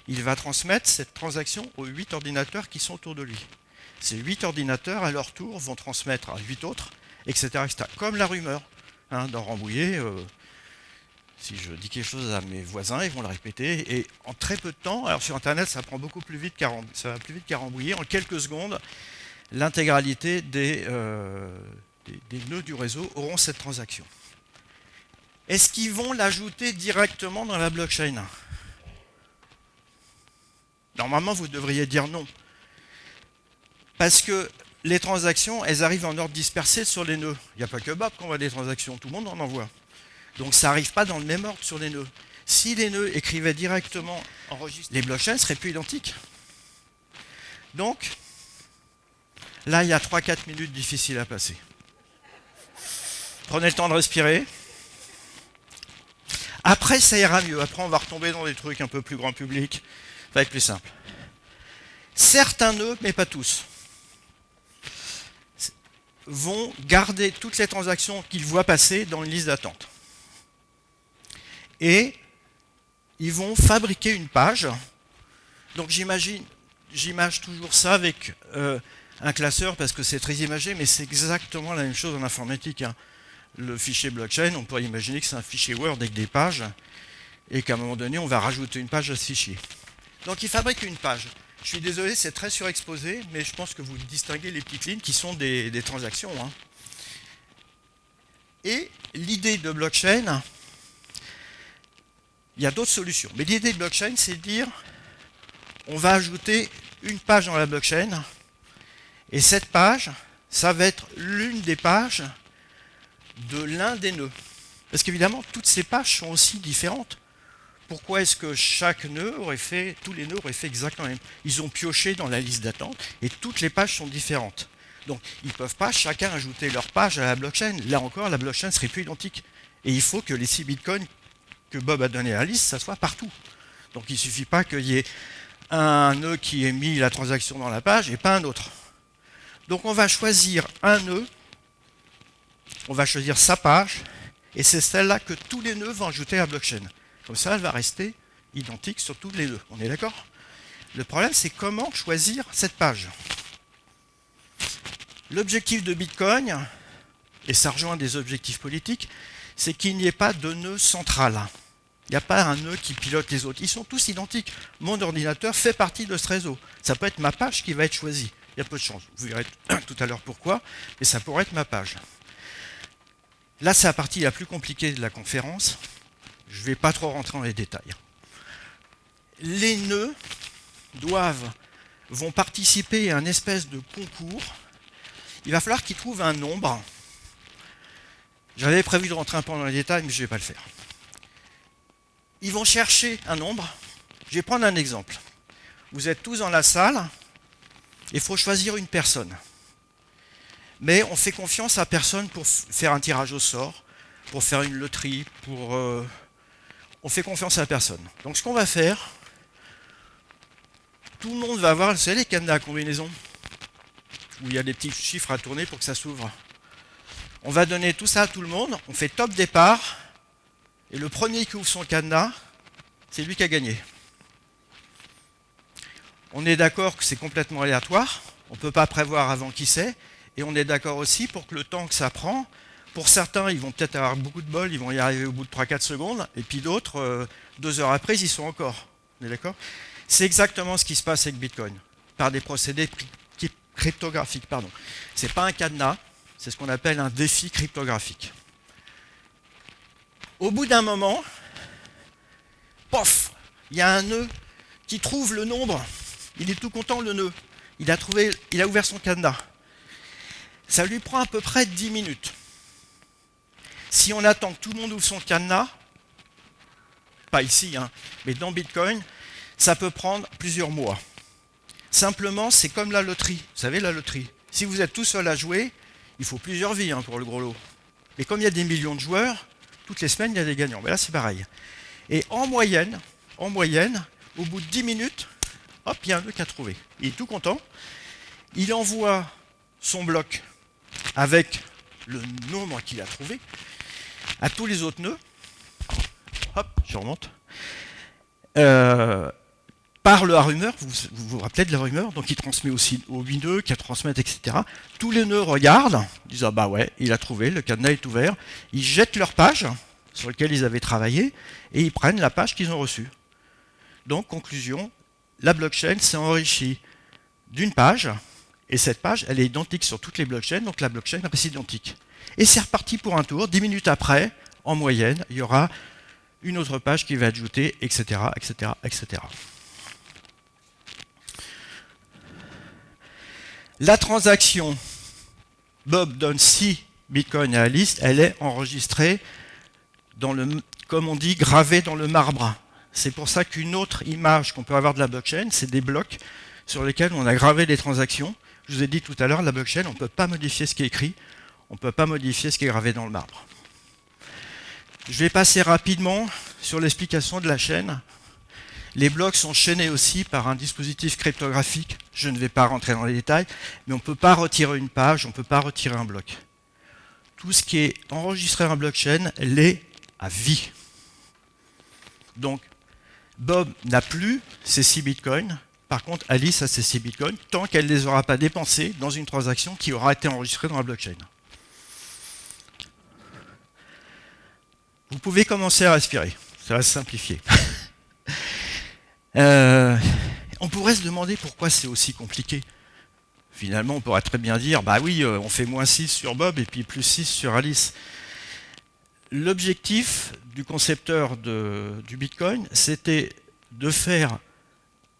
Speaker 1: Il va transmettre cette transaction aux 8 ordinateurs qui sont autour de lui. Ces 8 ordinateurs, à leur tour, vont transmettre à 8 autres, etc. etc. Comme la rumeur. Hein, dans Rambouillet, si je dis quelque chose à mes voisins, ils vont le répéter. Et en très peu de temps, alors sur Internet, ça prend beaucoup plus vite ça va plus vite qu'à Rambouillet. En quelques secondes, l'intégralité des nœuds du réseau auront cette transaction. Est-ce qu'ils vont l'ajouter directement dans la blockchain? Normalement, vous devriez dire non. Parce que les transactions, elles arrivent en ordre dispersé sur les nœuds. Il n'y a pas que Bob qui envoie des transactions, tout le monde en envoie. Donc ça n'arrive pas dans le même ordre sur les nœuds. Si les nœuds écrivaient directement, les blockchains seraient plus identiques. Donc, là, il y a 3-4 minutes difficiles à passer. Prenez le temps de respirer. Après, ça ira mieux. Après, on va retomber dans des trucs un peu plus grand public. Ça va être plus simple. Certains nœuds, mais pas tous, vont garder toutes les transactions qu'ils voient passer dans une liste d'attente. Et ils vont fabriquer une page. Donc j'image toujours ça avec un classeur parce que c'est très imagé, mais c'est exactement la même chose en informatique. Hein. Le fichier blockchain, on pourrait imaginer que c'est un fichier Word avec des pages et qu'à un moment donné, on va rajouter une page à ce fichier. Donc il fabrique une page. Je suis désolé, c'est très surexposé, mais je pense que vous distinguez les petites lignes qui sont des transactions. Hein. Et l'idée de blockchain, il y a d'autres solutions. Mais l'idée de blockchain, c'est de dire, on va ajouter une page dans la blockchain, et cette page, ça va être l'une des pages de l'un des nœuds. Parce qu'évidemment, toutes ces pages sont aussi différentes. Pourquoi est-ce que chaque nœud aurait fait, tous les nœuds auraient fait exactement la même? Ils ont pioché dans la liste d'attente, et toutes les pages sont différentes. Donc, ils ne peuvent pas chacun ajouter leur page à la blockchain. Là encore, la blockchain serait plus identique. Et il faut que les 6 bitcoins que Bob a donné à la liste, ça soit partout. Donc, il ne suffit pas qu'il y ait un nœud qui ait mis la transaction dans la page et pas un autre. Donc, on va choisir un nœud, on va choisir sa page, et c'est celle-là que tous les nœuds vont ajouter à la blockchain. Comme ça, elle va rester identique sur tous les nœuds. On est d'accord? Le problème, c'est comment choisir cette page. L'objectif de Bitcoin, et ça rejoint des objectifs politiques, c'est qu'il n'y ait pas de nœud central. Il n'y a pas un nœud qui pilote les autres. Ils sont tous identiques. Mon ordinateur fait partie de ce réseau. Ça peut être ma page qui va être choisie. Il y a peu de chance. Vous verrez tout à l'heure pourquoi, mais ça pourrait être ma page. Là, c'est la partie la plus compliquée de la conférence. Je ne vais pas trop rentrer dans les détails. Les nœuds vont participer à un espèce de concours. Il va falloir qu'ils trouvent un nombre. J'avais prévu de rentrer un peu dans les détails, mais je ne vais pas le faire. Ils vont chercher un nombre. Je vais prendre un exemple. Vous êtes tous dans la salle, il faut choisir une personne. Mais on fait confiance à personne pour faire un tirage au sort, pour faire une loterie, on fait confiance à personne. Donc ce qu'on va faire, tout le monde va avoir, vous savez, les cadenas à combinaison, où il y a des petits chiffres à tourner pour que ça s'ouvre. On va donner tout ça à tout le monde, on fait top départ, et le premier qui ouvre son cadenas, c'est lui qui a gagné. On est d'accord que c'est complètement aléatoire, on ne peut pas prévoir avant qui c'est, et on est d'accord aussi pour que le temps que ça prend, pour certains, ils vont peut-être avoir beaucoup de bol, ils vont y arriver au bout de 3-4 secondes, et puis d'autres, 2 heures après, ils y sont encore. On est d'accord? C'est exactement ce qui se passe avec Bitcoin, par des procédés cryptographiques. Ce n'est pas un cadenas, c'est ce qu'on appelle un défi cryptographique. Au bout d'un moment, pof, il y a un nœud qui trouve le nombre. Il est tout content, le nœud. Il a ouvert son cadenas. Ça lui prend à peu près 10 minutes. Si on attend que tout le monde ouvre son cadenas, pas ici, mais dans Bitcoin, ça peut prendre plusieurs mois. Simplement, c'est comme la loterie. Vous savez, la loterie. Si vous êtes tout seul à jouer, il faut plusieurs vies pour le gros lot. Mais comme il y a des millions de joueurs, toutes les semaines, il y a des gagnants. Mais là, c'est pareil. Et en moyenne, au bout de 10 minutes, hop, il y a un nœud qui a trouvé. Il est tout content. Il envoie son bloc avec le nombre qu'il a trouvé à tous les autres nœuds. Hop, je remonte. Par le rumeur, vous vous rappelez de la rumeur, donc il transmet aussi aux 8 nœuds, qui transmettent, etc. Tous les nœuds regardent, disent ah bah ouais, il a trouvé, le cadenas est ouvert. Ils jettent leur page sur laquelle ils avaient travaillé et ils prennent la page qu'ils ont reçue. Donc conclusion, la blockchain s'est enrichie d'une page et cette page, elle est identique sur toutes les blockchains, donc la blockchain reste identique. Et c'est reparti pour un tour. 10 minutes après, en moyenne, il y aura une autre page qui va être ajoutée, etc., etc., etc. La transaction, Bob donne 6 bitcoins à Alice, elle est enregistrée dans comme on dit, gravée dans le marbre. C'est pour ça qu'une autre image qu'on peut avoir de la blockchain, c'est des blocs sur lesquels on a gravé des transactions. Je vous ai dit tout à l'heure, la blockchain, on ne peut pas modifier ce qui est écrit, on ne peut pas modifier ce qui est gravé dans le marbre. Je vais passer rapidement sur l'explication de la chaîne. Les blocs sont chaînés aussi par un dispositif cryptographique. Je ne vais pas rentrer dans les détails, mais on ne peut pas retirer une page, on ne peut pas retirer un bloc. Tout ce qui est enregistré en blockchain l'est à vie. Donc, Bob n'a plus ses 6 bitcoins. Par contre, Alice a ses 6 bitcoins tant qu'elle ne les aura pas dépensés dans une transaction qui aura été enregistrée dans la blockchain. Vous pouvez commencer à respirer. Ça va se simplifier. On pourrait se demander pourquoi c'est aussi compliqué. Finalement, on pourrait très bien dire, bah oui, on fait -6 sur Bob et puis +6 sur Alice. L'objectif du concepteur du Bitcoin, c'était de faire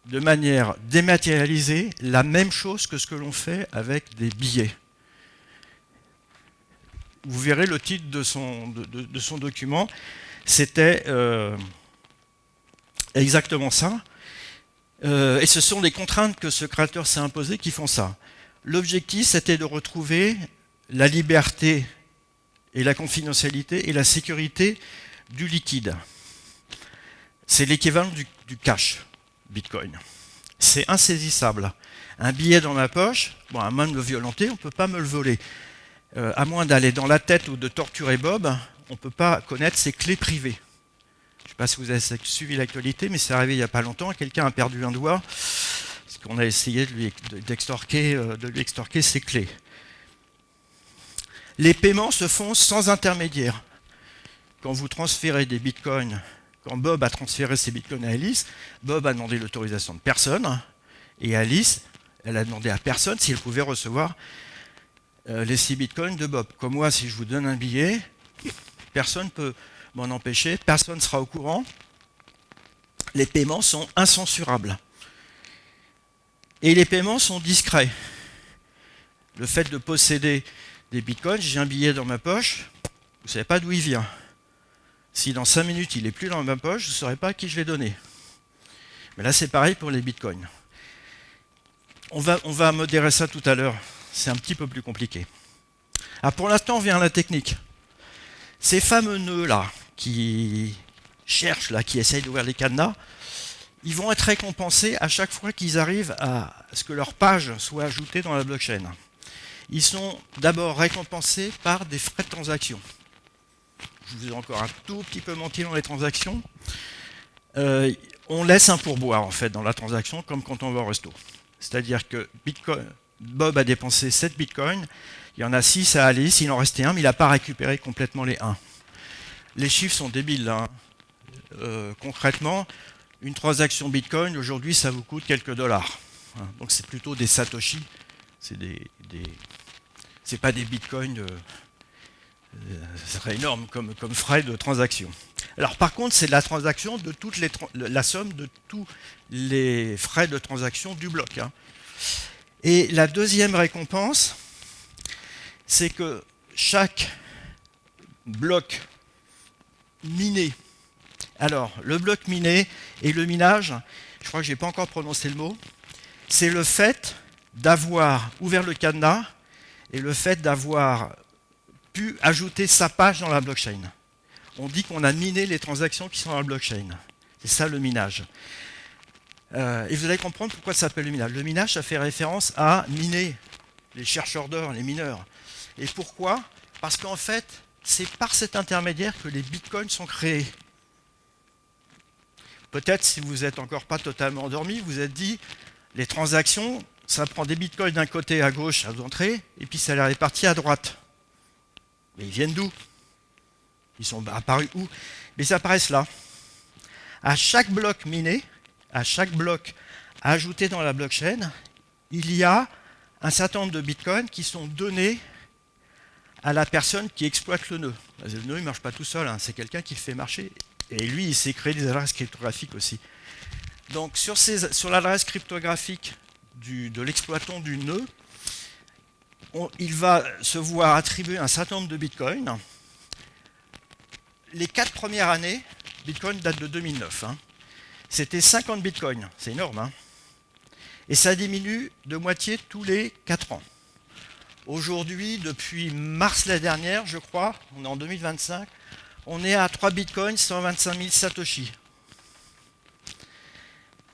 Speaker 1: de manière dématérialisée la même chose que ce que l'on fait avec des billets. Vous verrez le titre de son document, c'était exactement ça. Et ce sont les contraintes que ce créateur s'est imposées qui font ça. L'objectif, c'était de retrouver la liberté et la confidentialité et la sécurité du liquide. C'est l'équivalent du cash, Bitcoin. C'est insaisissable. Un billet dans ma poche, bon, à moins de me violenter, on ne peut pas me le voler. À moins d'aller dans la tête ou de torturer Bob, on ne peut pas connaître ses clés privées. Je ne sais pas si vous avez suivi l'actualité, mais c'est arrivé il n'y a pas longtemps, quelqu'un a perdu un doigt, parce qu'on a essayé de lui extorquer ses clés. Les paiements se font sans intermédiaire. Quand vous transférez des bitcoins, quand Bob a transféré ses bitcoins à Alice, Bob a demandé l'autorisation de personne, et Alice, elle a demandé à personne si elle pouvait recevoir les 6 bitcoins de Bob. Comme moi, si je vous donne un billet, personne ne peut m'en empêcher, personne ne sera au courant. Les paiements sont incensurables. Et les paiements sont discrets. Le fait de posséder des bitcoins, j'ai un billet dans ma poche, vous ne savez pas d'où il vient. Si dans 5 minutes il n'est plus dans ma poche, je ne saurais pas à qui je l'ai donné. Mais là c'est pareil pour les bitcoins. On va modérer ça tout à l'heure, c'est un petit peu plus compliqué. Alors pour l'instant on vient à la technique. Ces fameux nœuds là, qui cherchent, là, qui essayent d'ouvrir les cadenas, ils vont être récompensés à chaque fois qu'ils arrivent à ce que leur page soit ajoutée dans la blockchain. Ils sont d'abord récompensés par des frais de transaction. Je vous ai encore un tout petit peu menti dans les transactions. On laisse un pourboire en fait dans la transaction, comme quand on va au resto. C'est-à-dire que Bob a dépensé 7 bitcoins, il y en a 6 à Alice, il en restait un, mais il n'a pas récupéré complètement les 1. Les chiffres sont débiles là. Concrètement, une transaction bitcoin, aujourd'hui, ça vous coûte quelques dollars. Donc c'est plutôt des satoshi, c'est pas des bitcoins, ce serait énorme comme frais de transaction. Alors par contre, c'est la transaction de la somme de tous les frais de transaction du bloc. Et la deuxième récompense, c'est que chaque bloc miné, alors le bloc miné et le minage, je crois que je n'ai pas encore prononcé le mot, c'est le fait d'avoir ouvert le cadenas et le fait d'avoir pu ajouter sa page dans la blockchain. On dit qu'on a miné les transactions qui sont dans la blockchain. C'est ça le minage. Et vous allez comprendre pourquoi ça s'appelle le minage. Le minage, ça fait référence à miner, les chercheurs d'or, les mineurs. Et pourquoi? Parce qu'en fait, c'est par cet intermédiaire que les bitcoins sont créés. Peut-être si vous n'êtes encore pas totalement endormi, vous êtes dit, les transactions, ça prend des bitcoins d'un côté à gauche à l'entrée, et puis ça les répartit à droite. Mais ils viennent d'où? Ils sont apparus où? Mais ils apparaissent là. À chaque bloc miné, à chaque bloc ajouté dans la blockchain, il y a un certain nombre de bitcoins qui sont donnés à la personne qui exploite le nœud. Le nœud, il ne marche pas tout seul, c'est quelqu'un qui le fait marcher. Et lui, il s'est créé des adresses cryptographiques aussi. Donc sur l'adresse cryptographique de l'exploitant du nœud, il va se voir attribuer un certain nombre de bitcoins. Les 4 premières années, Bitcoin date de 2009. C'était 50 bitcoins, c'est énorme. Et ça diminue de moitié tous les 4 ans. Aujourd'hui, depuis mars l'année dernière, je crois, on est en 2025, on est à 3 bitcoins, 125 000 satoshi.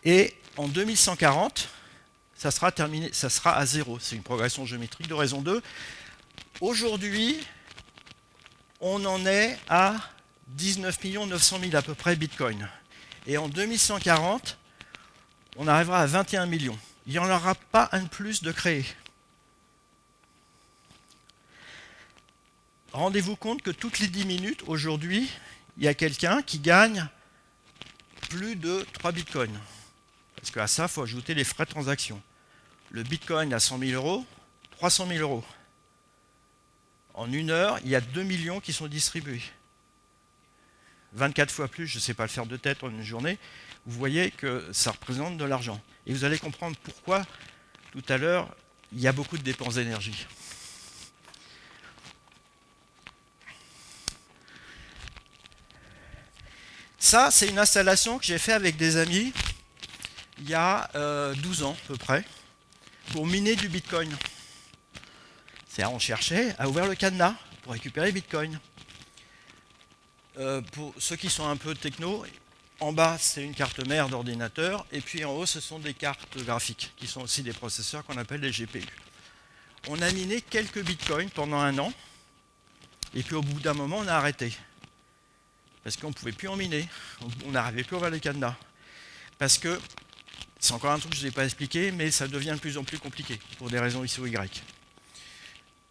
Speaker 1: Et en 2140, ça sera terminé, ça sera à 0. C'est une progression géométrique de raison 2. Aujourd'hui, on en est à 19 900 000 à peu près bitcoins. Et en 2140, on arrivera à 21 millions. Il n'y en aura pas un de plus de créé. Rendez-vous compte que toutes les 10 minutes, aujourd'hui, il y a quelqu'un qui gagne plus de 3 bitcoins. Parce qu'à ça, il faut ajouter les frais de transaction. Le bitcoin à 100 000 euros, 300 000 euros. En 1 heure, il y a 2 millions qui sont distribués. 24 fois plus, je ne sais pas le faire de tête en une journée, vous voyez que ça représente de l'argent. Et vous allez comprendre pourquoi, tout à l'heure, il y a beaucoup de dépenses d'énergie. Ça, c'est une installation que j'ai faite avec des amis il y a 12 ans à peu près, pour miner du Bitcoin. C'est-à-dire, on cherchait à ouvrir le cadenas pour récupérer Bitcoin. Pour ceux qui sont un peu techno, en bas, c'est une carte mère d'ordinateur, et puis en haut, ce sont des cartes graphiques, qui sont aussi des processeurs qu'on appelle des GPU. On a miné quelques bitcoins pendant 1 an, et puis au bout d'un moment, on a arrêté. Parce qu'on ne pouvait plus en miner, on n'arrivait plus à ouvrir les cadenas. Parce que, c'est encore un truc que je ne vous ai pas expliqué, mais ça devient de plus en plus compliqué, pour des raisons X ou Y.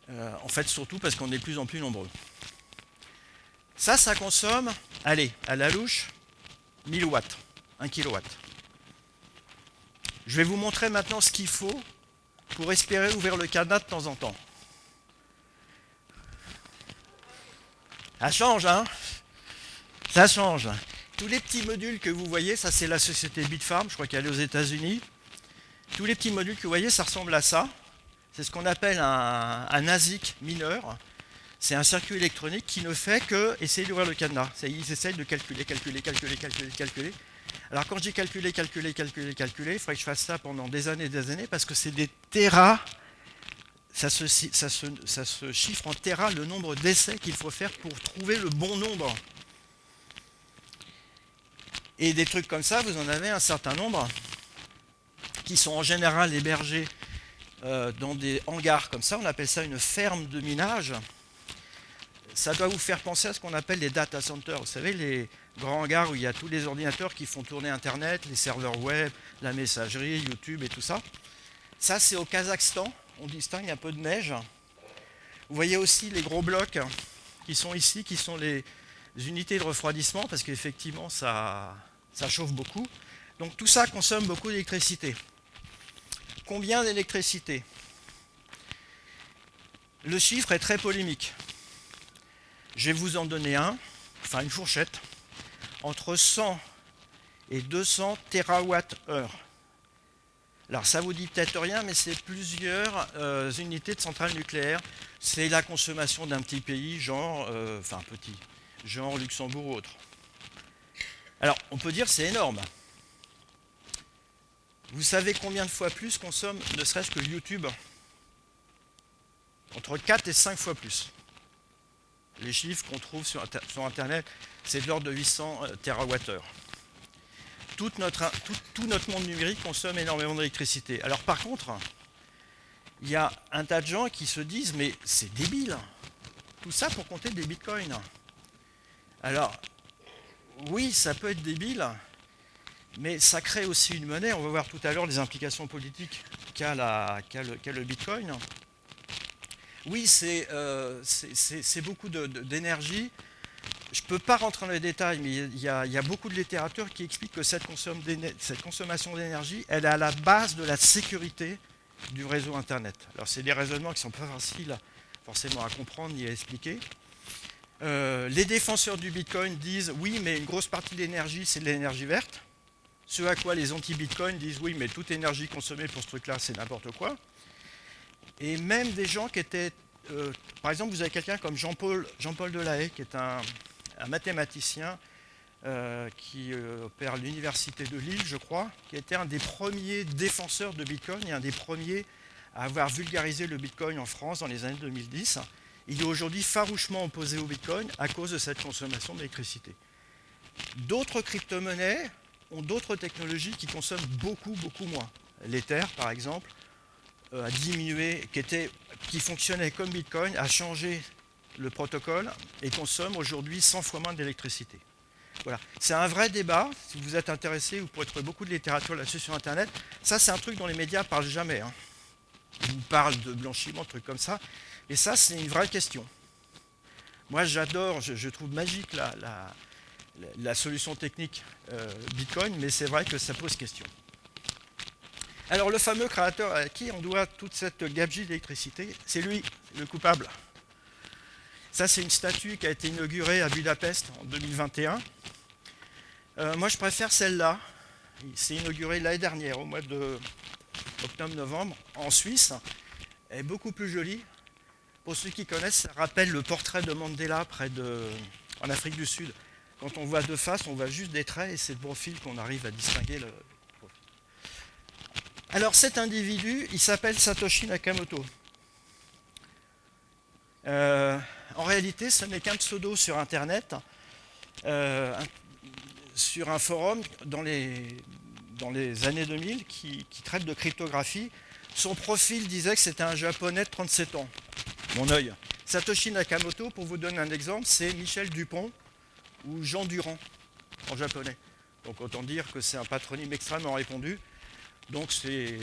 Speaker 1: En fait, surtout parce qu'on est de plus en plus nombreux. Ça consomme, allez, à la louche, 1000 watts, 1 kW. Je vais vous montrer maintenant ce qu'il faut pour espérer ouvrir le cadenas de temps en temps. Ça change, hein? Ça change. Tous les petits modules que vous voyez, ça c'est la société Bitfarms, je crois qu'elle est aux États-Unis. Tous les petits modules que vous voyez, ça ressemble à ça. C'est ce qu'on appelle un ASIC mineur. C'est un circuit électronique qui ne fait que essayer d'ouvrir le cadenas. Ils essayent de calculer. Alors quand je dis calculer, il faudrait que je fasse ça pendant des années, parce que c'est des téras. Ça se chiffre en téras le nombre d'essais qu'il faut faire pour trouver le bon nombre. Et des trucs comme ça, vous en avez un certain nombre qui sont en général hébergés dans des hangars comme ça. On appelle ça une ferme de minage. Ça doit vous faire penser à ce qu'on appelle les data centers. Vous savez, les grands hangars où il y a tous les ordinateurs qui font tourner Internet, les serveurs web, la messagerie, YouTube et tout ça. Ça, c'est au Kazakhstan. On distingue un peu de neige. Vous voyez aussi les gros blocs qui sont ici, qui sont les unités de refroidissement, parce qu'effectivement, ça chauffe beaucoup. Donc tout ça consomme beaucoup d'électricité. Combien d'électricité? Le chiffre est très polémique. Je vais vous en donner une fourchette, entre 100 et 200 TWh. Alors ça vous dit peut-être rien, mais c'est plusieurs unités de centrales nucléaires. C'est la consommation d'un petit pays, genre Luxembourg ou autre. Alors on peut dire c'est énorme. Vous savez combien de fois plus consomme ne serait-ce que YouTube? Entre 4 et 5 fois plus. Les chiffres qu'on trouve sur Internet, c'est de l'ordre de 800 TWh. Tout notre monde numérique consomme énormément d'électricité. Alors par contre, il y a un tas de gens qui se disent « mais c'est débile, tout ça pour compter des bitcoins ». Alors, oui, ça peut être débile, mais ça crée aussi une monnaie. On va voir tout à l'heure les implications politiques qu'a le bitcoin. Oui, c'est beaucoup d'énergie. Je ne peux pas rentrer dans les détails, mais il y a beaucoup de littérature qui explique que cette consommation d'énergie, elle est à la base de la sécurité du réseau Internet. Alors c'est des raisonnements qui ne sont pas faciles forcément à comprendre ni à expliquer. Les défenseurs du Bitcoin disent « oui, mais une grosse partie de l'énergie, c'est de l'énergie verte ». Ce à quoi les anti-Bitcoin disent « oui, mais toute énergie consommée pour ce truc-là, c'est n'importe quoi ». Et même des gens qui étaient... par exemple, vous avez quelqu'un comme Jean-Paul Delahaye, qui est un mathématicien qui opère à l'université de Lille, je crois, qui était un des premiers défenseurs de Bitcoin et un des premiers à avoir vulgarisé le Bitcoin en France dans les années 2010. Il est aujourd'hui farouchement opposé au Bitcoin à cause de cette consommation d'électricité. D'autres crypto-monnaies ont d'autres technologies qui consomment beaucoup, beaucoup moins. L'Ether, par exemple, a diminué, qui fonctionnait comme Bitcoin, a changé le protocole et consomme aujourd'hui 100 fois moins d'électricité. Voilà. C'est un vrai débat. Si vous êtes intéressé, vous pourrez trouver beaucoup de littérature là-dessus sur Internet. Ça, c'est un truc dont les médias ne parlent jamais. Ils vous parlent de blanchiment, de trucs comme ça. Et ça, c'est une vraie question. Moi, j'adore, je trouve magique la solution technique Bitcoin, mais c'est vrai que ça pose question. Alors, le fameux créateur à qui on doit toute cette gabegie d'électricité, c'est lui, le coupable. Ça, c'est une statue qui a été inaugurée à Budapest en 2021. Moi, je préfère celle-là. C'est inauguré l'année dernière, au mois de octobre-novembre, en Suisse. Elle est beaucoup plus jolie. Pour ceux qui connaissent, ça rappelle le portrait de Mandela en Afrique du Sud. Quand on voit de face, on voit juste des traits et c'est de profil qu'on arrive à distinguer le profil. Alors cet individu, il s'appelle Satoshi Nakamoto. En réalité, ce n'est qu'un pseudo sur Internet, sur un forum dans les années 2000 qui traite de cryptographie. Son profil disait que c'était un japonais de 37 ans. Mon œil. Satoshi Nakamoto, pour vous donner un exemple, c'est Michel Dupont ou Jean Durand en japonais. Donc autant dire que c'est un patronyme extrêmement répandu. Donc c'est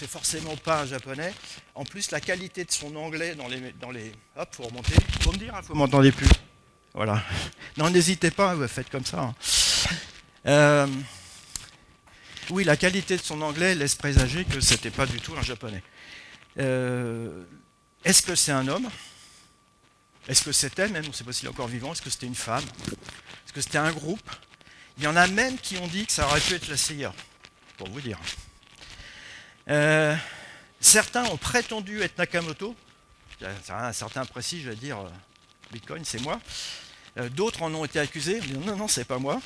Speaker 1: forcément pas un japonais. En plus, la qualité de son anglais dans les hop, faut remonter. Faut me dire, hein, vous m'entendez plus. Voilà. Non, n'hésitez pas, vous faites comme ça. Hein. Oui, la qualité de son anglais laisse présager que c'était pas du tout un japonais. Est-ce que c'est un homme? Est-ce que c'était, même, on ne sait pas s'il est encore vivant, est-ce que c'était une femme? Est-ce que c'était un groupe? Il y en a même qui ont dit que ça aurait pu être la CIA, pour vous dire. Certains ont prétendu être Nakamoto, un certain précis, je vais dire, Bitcoin, c'est moi. D'autres en ont été accusés, mais non, c'est pas moi.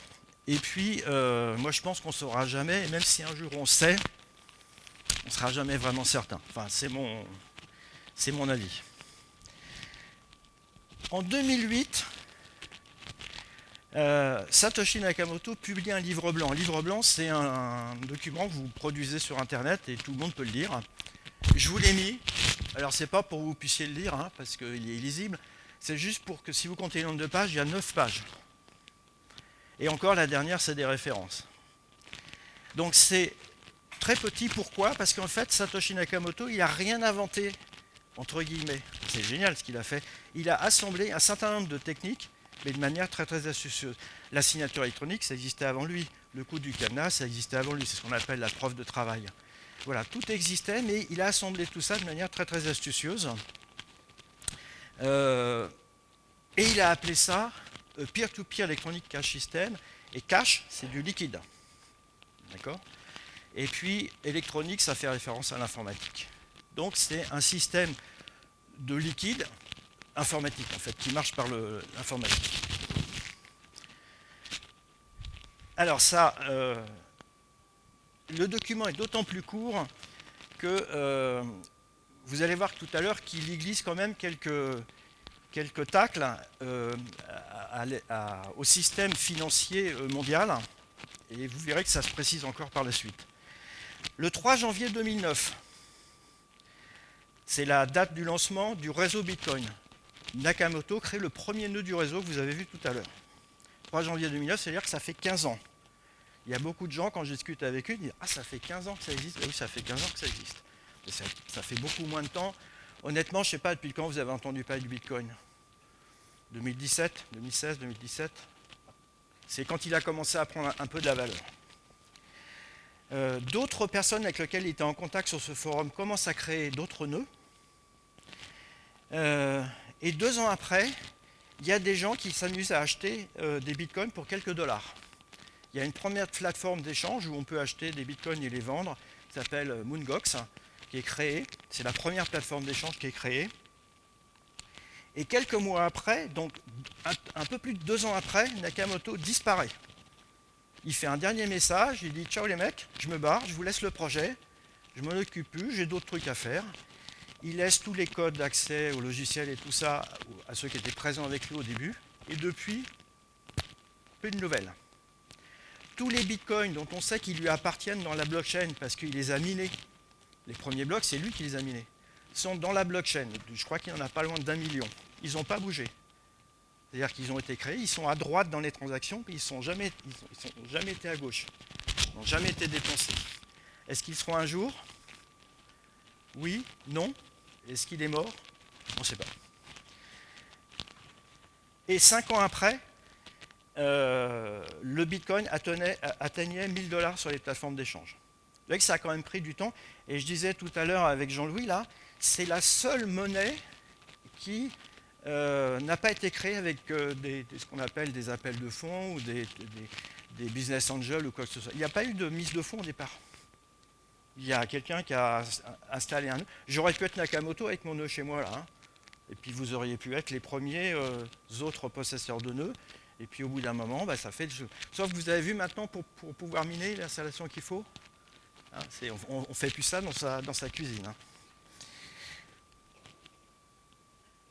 Speaker 1: Et puis, moi je pense qu'on ne saura jamais, et même si un jour on sait, on ne sera jamais vraiment certain. Enfin, c'est mon avis. En 2008, Satoshi Nakamoto publie un livre blanc. Un livre blanc, c'est un document que vous produisez sur Internet et tout le monde peut le lire. Je vous l'ai mis. Alors, c'est pas pour que vous puissiez le lire, hein, parce qu'il est illisible. C'est juste pour que si vous comptez le nombre de pages, il y a 9 pages. Et encore, la dernière, c'est des références. Donc, c'est très petit. Pourquoi? Parce qu'en fait, Satoshi Nakamoto, il n'a rien inventé, entre guillemets. C'est génial ce qu'il a fait. Il a assemblé un certain nombre de techniques, mais de manière très très astucieuse. La signature électronique, ça existait avant lui. Le coup du cadenas, ça existait avant lui. C'est ce qu'on appelle la preuve de travail. Voilà, tout existait, mais il a assemblé tout ça de manière très très astucieuse. Et il a appelé ça Peer-to-Peer Electronic Cash System. Et cash, c'est du liquide. D'accord? Et puis, électronique, ça fait référence à l'informatique. Donc, c'est un système de liquide informatique, en fait, qui marche par l'informatique. Alors, ça, le document est d'autant plus court que vous allez voir tout à l'heure qu'il y glisse quand même quelques tacles au système financier mondial, et vous verrez que ça se précise encore par la suite. Le 3 janvier 2009, c'est la date du lancement du réseau Bitcoin. Nakamoto crée le premier nœud du réseau que vous avez vu tout à l'heure. 3 janvier 2009, c'est-à-dire que ça fait 15 ans. Il y a beaucoup de gens, quand je discute avec eux, ils disent « Ah, ça fait 15 ans que ça existe ?» Oui, ça fait 15 ans que ça existe. Ça fait beaucoup moins de temps. Honnêtement, je ne sais pas depuis quand vous avez entendu parler du Bitcoin. 2017, 2016, 2017. C'est quand il a commencé à prendre un peu de la valeur. D'autres personnes avec lesquelles il était en contact sur ce forum commencent à créer d'autres nœuds. Et 2 ans après, il y a des gens qui s'amusent à acheter des bitcoins pour quelques dollars. Il y a une première plateforme d'échange où on peut acheter des bitcoins et les vendre, qui s'appelle Moongox, qui est créée. C'est la première plateforme d'échange qui est créée. Et quelques mois après, donc un peu plus de 2 ans après, Nakamoto disparaît. Il fait un dernier message, il dit « Ciao les mecs, je me barre, je vous laisse le projet, je m'en occupe plus, j'ai d'autres trucs à faire ». Il laisse tous les codes d'accès au logiciel et tout ça à ceux qui étaient présents avec lui au début. Et depuis, peu de nouvelles. Tous les bitcoins dont on sait qu'ils lui appartiennent dans la blockchain parce qu'il les a minés, les premiers blocs, c'est lui qui les a minés, sont dans la blockchain. Je crois qu'il n'y en a pas loin d'1 million. Ils n'ont pas bougé. C'est-à-dire qu'ils ont été créés, ils sont à droite dans les transactions, puis ils n'ont jamais été à gauche. Ils n'ont jamais été dépensés. Est-ce qu'ils seront un jour? Oui? Non? Est-ce qu'il est mort? On ne sait pas. Et 5 ans après, le Bitcoin atteignait 1000 $ sur les plateformes d'échange. Vous voyez que ça a quand même pris du temps. Et je disais tout à l'heure avec Jean-Louis, là, c'est la seule monnaie qui n'a pas été créé avec ce qu'on appelle des appels de fonds ou des business angels ou quoi que ce soit. Il n'y a pas eu de mise de fonds au départ. Il y a quelqu'un qui a installé un nœud. J'aurais pu être Nakamoto avec mon nœud chez moi là. Hein. Et puis vous auriez pu être les premiers autres possesseurs de nœuds. Et puis au bout d'un moment, bah, ça fait le jeu. Sauf que vous avez vu maintenant pour pouvoir miner l'installation qu'il faut. Hein, on ne fait plus ça dans sa cuisine. Hein.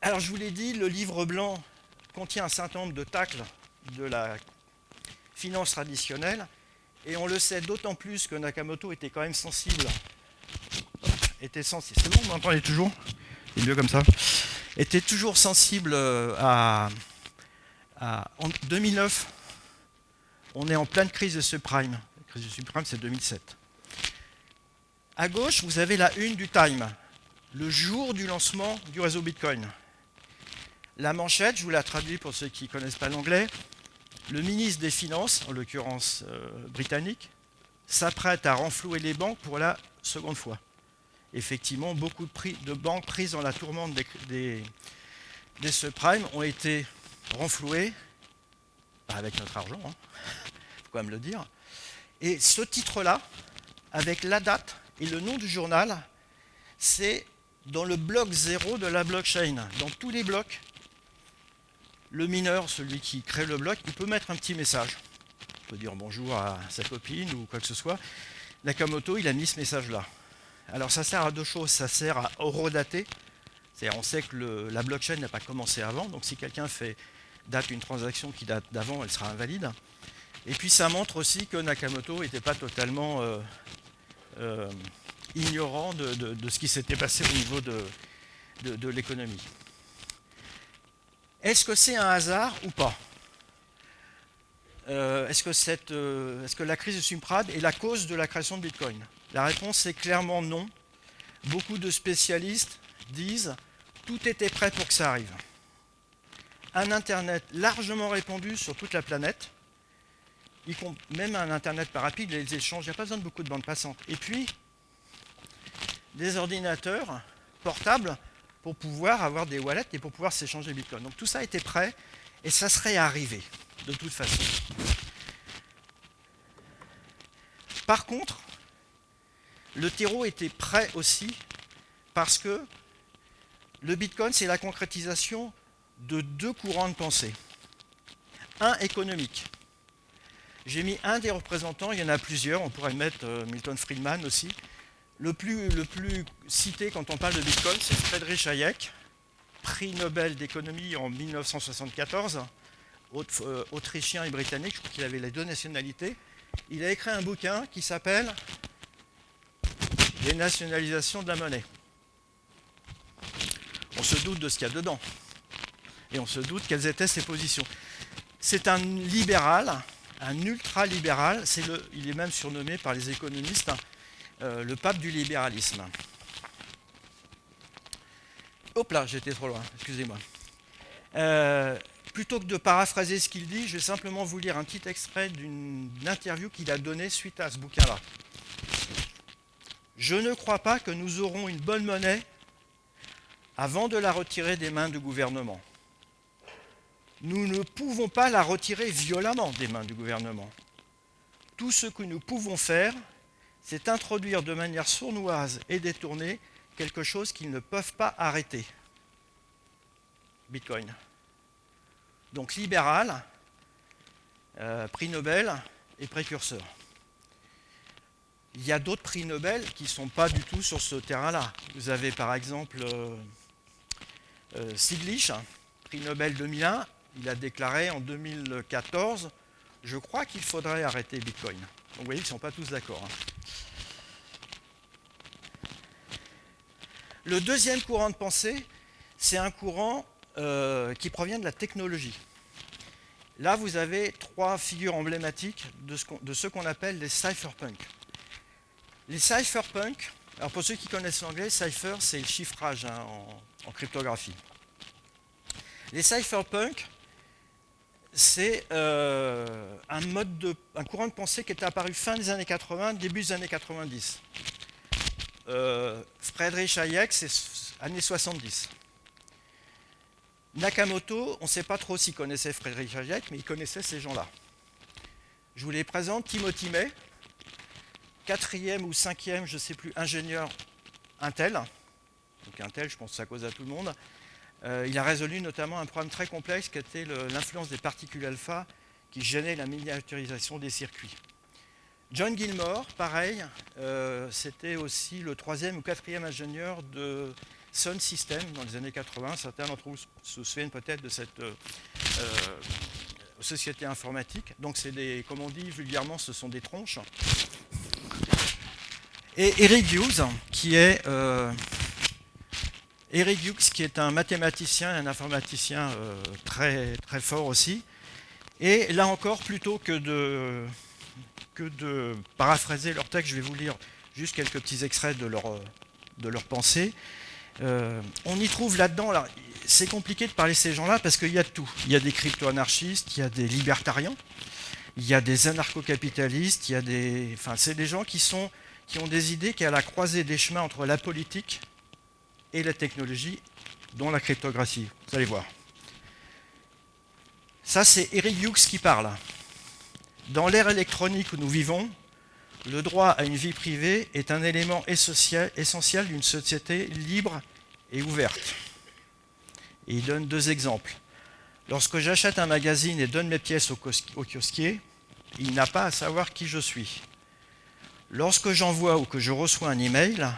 Speaker 1: Alors je vous l'ai dit, le livre blanc contient un certain nombre de tacles de la finance traditionnelle. Et on le sait d'autant plus que Nakamoto était quand même sensible. C'est bon, vous m'entendez toujours? C'est mieux comme ça. Était toujours sensible en 2009, on est en pleine crise de subprime. La crise de subprime, c'est 2007. À gauche, vous avez la une du Time, le jour du lancement du réseau Bitcoin. La manchette, je vous la traduis pour ceux qui ne connaissent pas l'anglais. Le ministre des Finances, en l'occurrence britannique, s'apprête à renflouer les banques pour la seconde fois. Effectivement, beaucoup de banques prises dans la tourmente des subprimes ont été renflouées, avec notre argent, hein, faut quand même le dire. Et ce titre-là, avec la date et le nom du journal, c'est dans le bloc 0 de la blockchain. Dans tous les blocs, le mineur, celui qui crée le bloc, il peut mettre un petit message. Il peut dire bonjour à sa copine ou quoi que ce soit. Nakamoto, il a mis ce message-là. Alors ça sert à deux choses. Ça sert à horodater. C'est-à-dire on sait que la blockchain n'a pas commencé avant. Donc si quelqu'un date une transaction qui date d'avant, elle sera invalide. Et puis ça montre aussi que Nakamoto n'était pas totalement ignorant de ce qui s'était passé au niveau de l'économie. Est-ce que c'est un hasard ou pas? Est-ce que la crise de subprime est la cause de la création de Bitcoin? La réponse est clairement non. Beaucoup de spécialistes disent tout était prêt pour que ça arrive. Un Internet largement répandu sur toute la planète, même un Internet pas rapide, les échanges, il n'y a pas besoin de beaucoup de bandes passantes. Et puis, des ordinateurs portables pour pouvoir avoir des wallets et pour pouvoir s'échanger Bitcoin. Donc tout ça était prêt et ça serait arrivé, de toute façon. Par contre, le terreau était prêt aussi parce que le Bitcoin, c'est la concrétisation de deux courants de pensée. Un économique. J'ai mis un des représentants, il y en a plusieurs, on pourrait mettre Milton Friedman aussi. Le plus cité quand on parle de Bitcoin, c'est Friedrich Hayek, prix Nobel d'économie en 1974, autrichien et britannique, je crois qu'il avait les deux nationalités. Il a écrit un bouquin qui s'appelle « Les nationalisations de la monnaie ». On se doute de ce qu'il y a dedans. Et on se doute quelles étaient ses positions. C'est un libéral, un ultra-libéral, il est même surnommé par les économistes le pape du libéralisme. Hop là, j'étais trop loin, excusez-moi. Plutôt que de paraphraser ce qu'il dit, je vais simplement vous lire un petit extrait d'une interview qu'il a donnée suite à ce bouquin-là. Je ne crois pas que nous aurons une bonne monnaie avant de la retirer des mains du gouvernement. Nous ne pouvons pas la retirer violemment des mains du gouvernement. Tout ce que nous pouvons faire, c'est introduire de manière sournoise et détournée quelque chose qu'ils ne peuvent pas arrêter. Bitcoin. Donc libéral, prix Nobel et précurseur. Il y a d'autres prix Nobel qui ne sont pas du tout sur ce terrain-là. Vous avez par exemple Stiglitz, prix Nobel 2001, il a déclaré en 2014, je crois qu'il faudrait arrêter Bitcoin. Donc vous voyez, ils ne sont pas tous d'accord. Le deuxième courant de pensée, c'est un courant qui provient de la technologie. Là, vous avez trois figures emblématiques de ce qu'on appelle les cypherpunks. Les cypherpunks, alors pour ceux qui connaissent l'anglais, cypher, c'est le chiffrage en cryptographie. Les cypherpunks, c'est un courant de pensée qui est apparu fin des années 80, début des années 90. Friedrich Hayek, c'est années 70. Nakamoto, on ne sait pas trop s'il connaissait Friedrich Hayek, mais il connaissait ces gens-là. Je vous les présente. Timothy May, quatrième ou cinquième, je ne sais plus, ingénieur Intel. Donc Intel, je pense que ça cause à tout le monde. Il a résolu notamment un problème très complexe qui était l'influence des particules alpha qui gênait la miniaturisation des circuits. John Gilmore, pareil, c'était aussi le troisième ou quatrième ingénieur de Sun System dans les années 80. Certains d'entre vous se souviennent peut-être de cette société informatique. Donc c'est des, comme on dit vulgairement, ce sont des tronches. Et Eric Hughes, qui est un mathématicien et un informaticien très, très fort aussi. Et là encore, plutôt que de paraphraser leur texte, je vais vous lire juste quelques petits extraits de leur pensée. On y trouve là-dedans, là, c'est compliqué de parler de ces gens-là parce qu'il y a de tout. Il y a des crypto-anarchistes, il y a des libertariens, il y a des anarcho-capitalistes, il y a des... Enfin, c'est des gens qui ont des idées qui sont à la croisée des chemins entre la politique et la technologie, dont la cryptographie. Vous allez voir. Ça, c'est Eric Hughes qui parle. Dans l'ère électronique où nous vivons, le droit à une vie privée est un élément essentiel d'une société libre et ouverte. Et il donne deux exemples. Lorsque j'achète un magazine et donne mes pièces au kiosquier, il n'a pas à savoir qui je suis. Lorsque j'envoie ou que je reçois un email,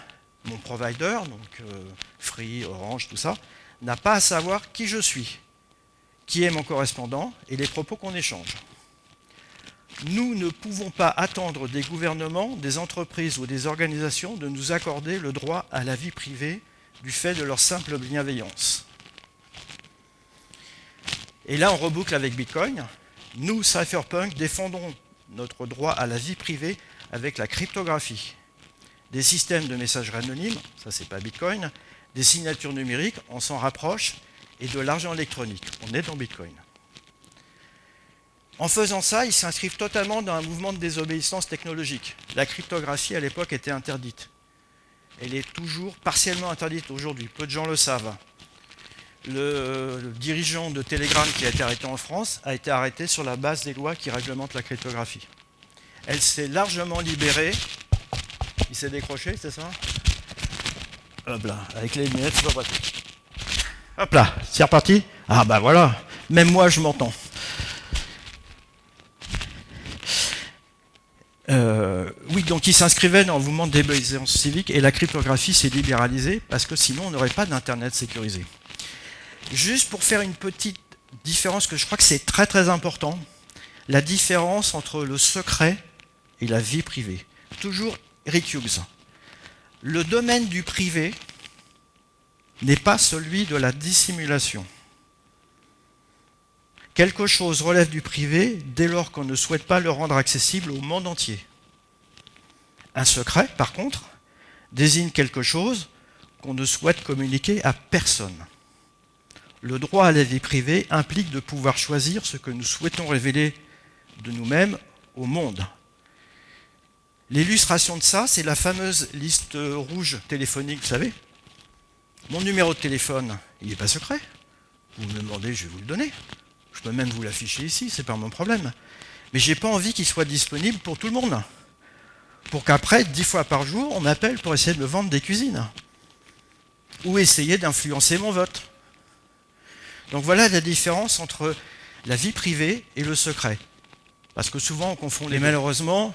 Speaker 1: mon provider, donc Free, Orange, tout ça, n'a pas à savoir qui je suis, qui est mon correspondant et les propos qu'on échange. Nous ne pouvons pas attendre des gouvernements, des entreprises ou des organisations de nous accorder le droit à la vie privée du fait de leur simple bienveillance. Et là, on reboucle avec Bitcoin. Nous, Cypherpunk, défendons notre droit à la vie privée avec la cryptographie. Des systèmes de messagerie anonyme, ça c'est pas Bitcoin, des signatures numériques, on s'en rapproche, et de l'argent électronique. On est dans Bitcoin. En faisant ça, ils s'inscrivent totalement dans un mouvement de désobéissance technologique. La cryptographie, à l'époque, était interdite. Elle est toujours partiellement interdite aujourd'hui. Peu de gens le savent. Le dirigeant de Telegram qui a été arrêté en France a été arrêté sur la base des lois qui réglementent la cryptographie. Elle s'est largement libérée. Il s'est décroché, c'est ça? Hop là, avec les lunettes, c'est pas pratique. Hop là, c'est reparti. Ah bah voilà, même moi je m'entends. Oui, donc il s'inscrivait dans le mouvement de désobéissance civique et la cryptographie s'est libéralisée parce que sinon on n'aurait pas d'internet sécurisé. Juste pour faire une petite différence, que je crois que c'est très très important, la différence entre le secret et la vie privée. Toujours Eric Hughes. Le domaine du privé n'est pas celui de la dissimulation. Quelque chose relève du privé dès lors qu'on ne souhaite pas le rendre accessible au monde entier. Un secret, par contre, désigne quelque chose qu'on ne souhaite communiquer à personne. Le droit à la vie privée implique de pouvoir choisir ce que nous souhaitons révéler de nous-mêmes au monde. L'illustration de ça, c'est la fameuse liste rouge téléphonique, vous savez. Mon numéro de téléphone, il n'est pas secret. Vous me demandez, je vais vous le donner. Je peux même vous l'afficher ici, c'est pas mon problème. Mais j'ai pas envie qu'il soit disponible pour tout le monde. Pour qu'après, 10 fois par jour, on m'appelle pour essayer de me vendre des cuisines. Ou essayer d'influencer mon vote. Donc voilà la différence entre la vie privée et le secret. Parce que souvent on confond les deux. Et malheureusement,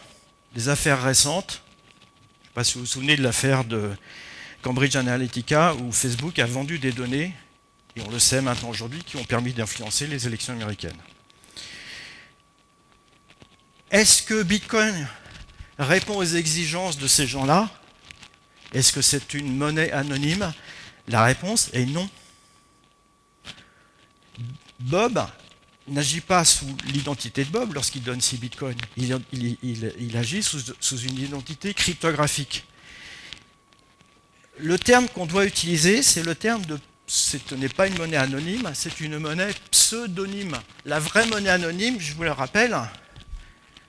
Speaker 1: des affaires récentes, je ne sais pas si vous vous souvenez de l'affaire de Cambridge Analytica, où Facebook a vendu des données, et on le sait maintenant aujourd'hui, qui ont permis d'influencer les élections américaines. Est-ce que Bitcoin répond aux exigences de ces gens-là? Est-ce que c'est une monnaie anonyme? La réponse est non. Bob n'agit pas sous l'identité de Bob lorsqu'il donne 6 bitcoins. Il agit sous une identité cryptographique. Le terme qu'on doit utiliser, c'est le terme de... Ce n'est pas une monnaie anonyme, c'est une monnaie pseudonyme. La vraie monnaie anonyme, je vous le rappelle,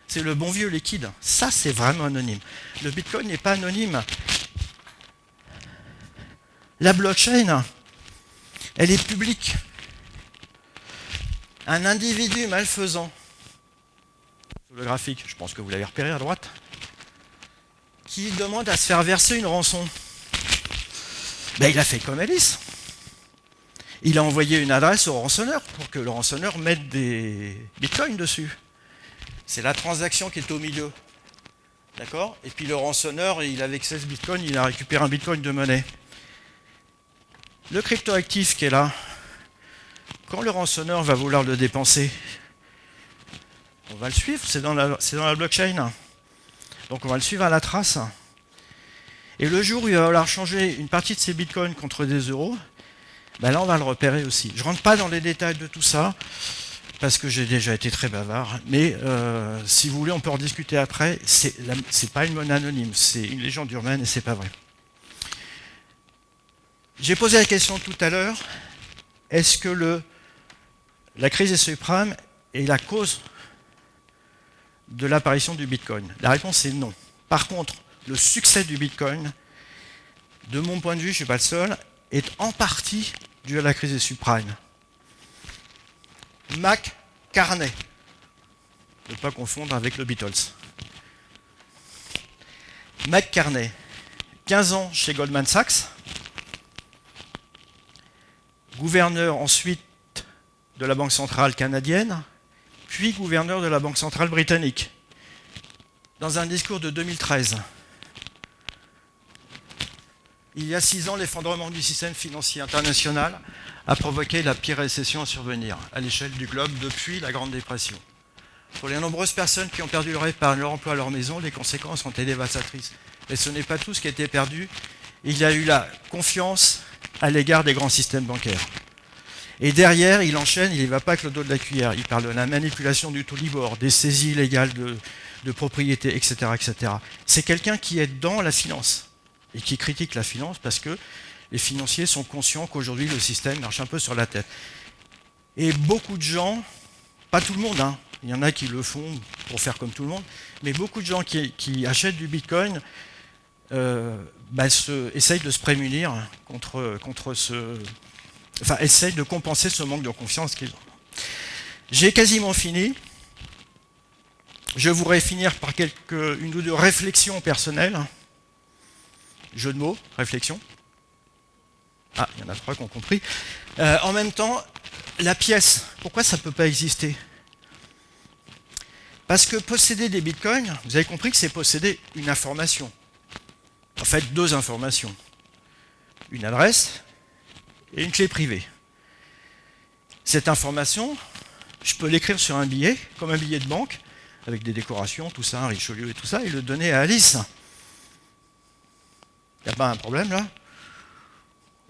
Speaker 1: c'est le bon vieux liquide. Ça, c'est vraiment anonyme. Le bitcoin n'est pas anonyme. La blockchain, elle est publique. Un individu malfaisant, sur le graphique, je pense que vous l'avez repéré à droite, qui demande à se faire verser une rançon. Ben, il a fait comme Alice. Il a envoyé une adresse au rançonneur pour que le rançonneur mette des bitcoins dessus. C'est la transaction qui est au milieu. D'accord? Et puis le rançonneur, il avec 16 bitcoins, il a récupéré un bitcoin de monnaie. Le cryptoactif qui est là, quand le rançonneur va vouloir le dépenser, on va le suivre, c'est dans la blockchain. Donc on va le suivre à la trace. Et le jour où il va falloir changer une partie de ses bitcoins contre des euros, ben là on va le repérer aussi. Je ne rentre pas dans les détails de tout ça, parce que j'ai déjà été très bavard, mais si vous voulez on peut en discuter après, c'est pas une monnaie anonyme, c'est une légende urbaine et c'est pas vrai. J'ai posé la question tout à l'heure, est-ce que la crise des subprimes est la cause de l'apparition du Bitcoin? La réponse est non. Par contre, le succès du Bitcoin, de mon point de vue, je ne suis pas le seul, est en partie dû à la crise des subprimes. Mac Carney, ne pas confondre avec le Beatles. Mac Carney, 15 ans chez Goldman Sachs, gouverneur ensuite de la Banque centrale canadienne, puis gouverneur de la Banque centrale britannique. Dans un discours de 2013, il y a 6 ans, l'effondrement du système financier international a provoqué la pire récession à survenir à l'échelle du globe depuis la Grande Dépression. Pour les nombreuses personnes qui ont perdu leur emploi à leur maison, les conséquences ont été dévastatrices. Mais ce n'est pas tout ce qui a été perdu. Il y a eu la confiance à l'égard des grands systèmes bancaires. Et derrière, il enchaîne, il n'y va pas avec le dos de la cuillère. Il parle de la manipulation du taux Libor, des saisies illégales de propriété, etc., etc. C'est quelqu'un qui est dans la finance et qui critique la finance parce que les financiers sont conscients qu'aujourd'hui, le système marche un peu sur la tête. Et beaucoup de gens, pas tout le monde, hein, il y en a qui le font pour faire comme tout le monde, mais beaucoup de gens qui achètent du Bitcoin essayent de se prémunir contre ce... Enfin, essayent de compenser ce manque de confiance qu'ils ont. J'ai quasiment fini. Je voudrais finir par une ou deux réflexions personnelles. Jeu de mots, réflexion. Ah, il y en a 3 qui ont compris. En même temps, la pièce, pourquoi ça ne peut pas exister? Parce que posséder des bitcoins, vous avez compris que c'est posséder une information. En fait, 2 informations. Une adresse et une clé privée. Cette information, je peux l'écrire sur un billet, comme un billet de banque, avec des décorations, tout ça, un Richelieu et tout ça, et le donner à Alice. Il n'y a pas un problème là?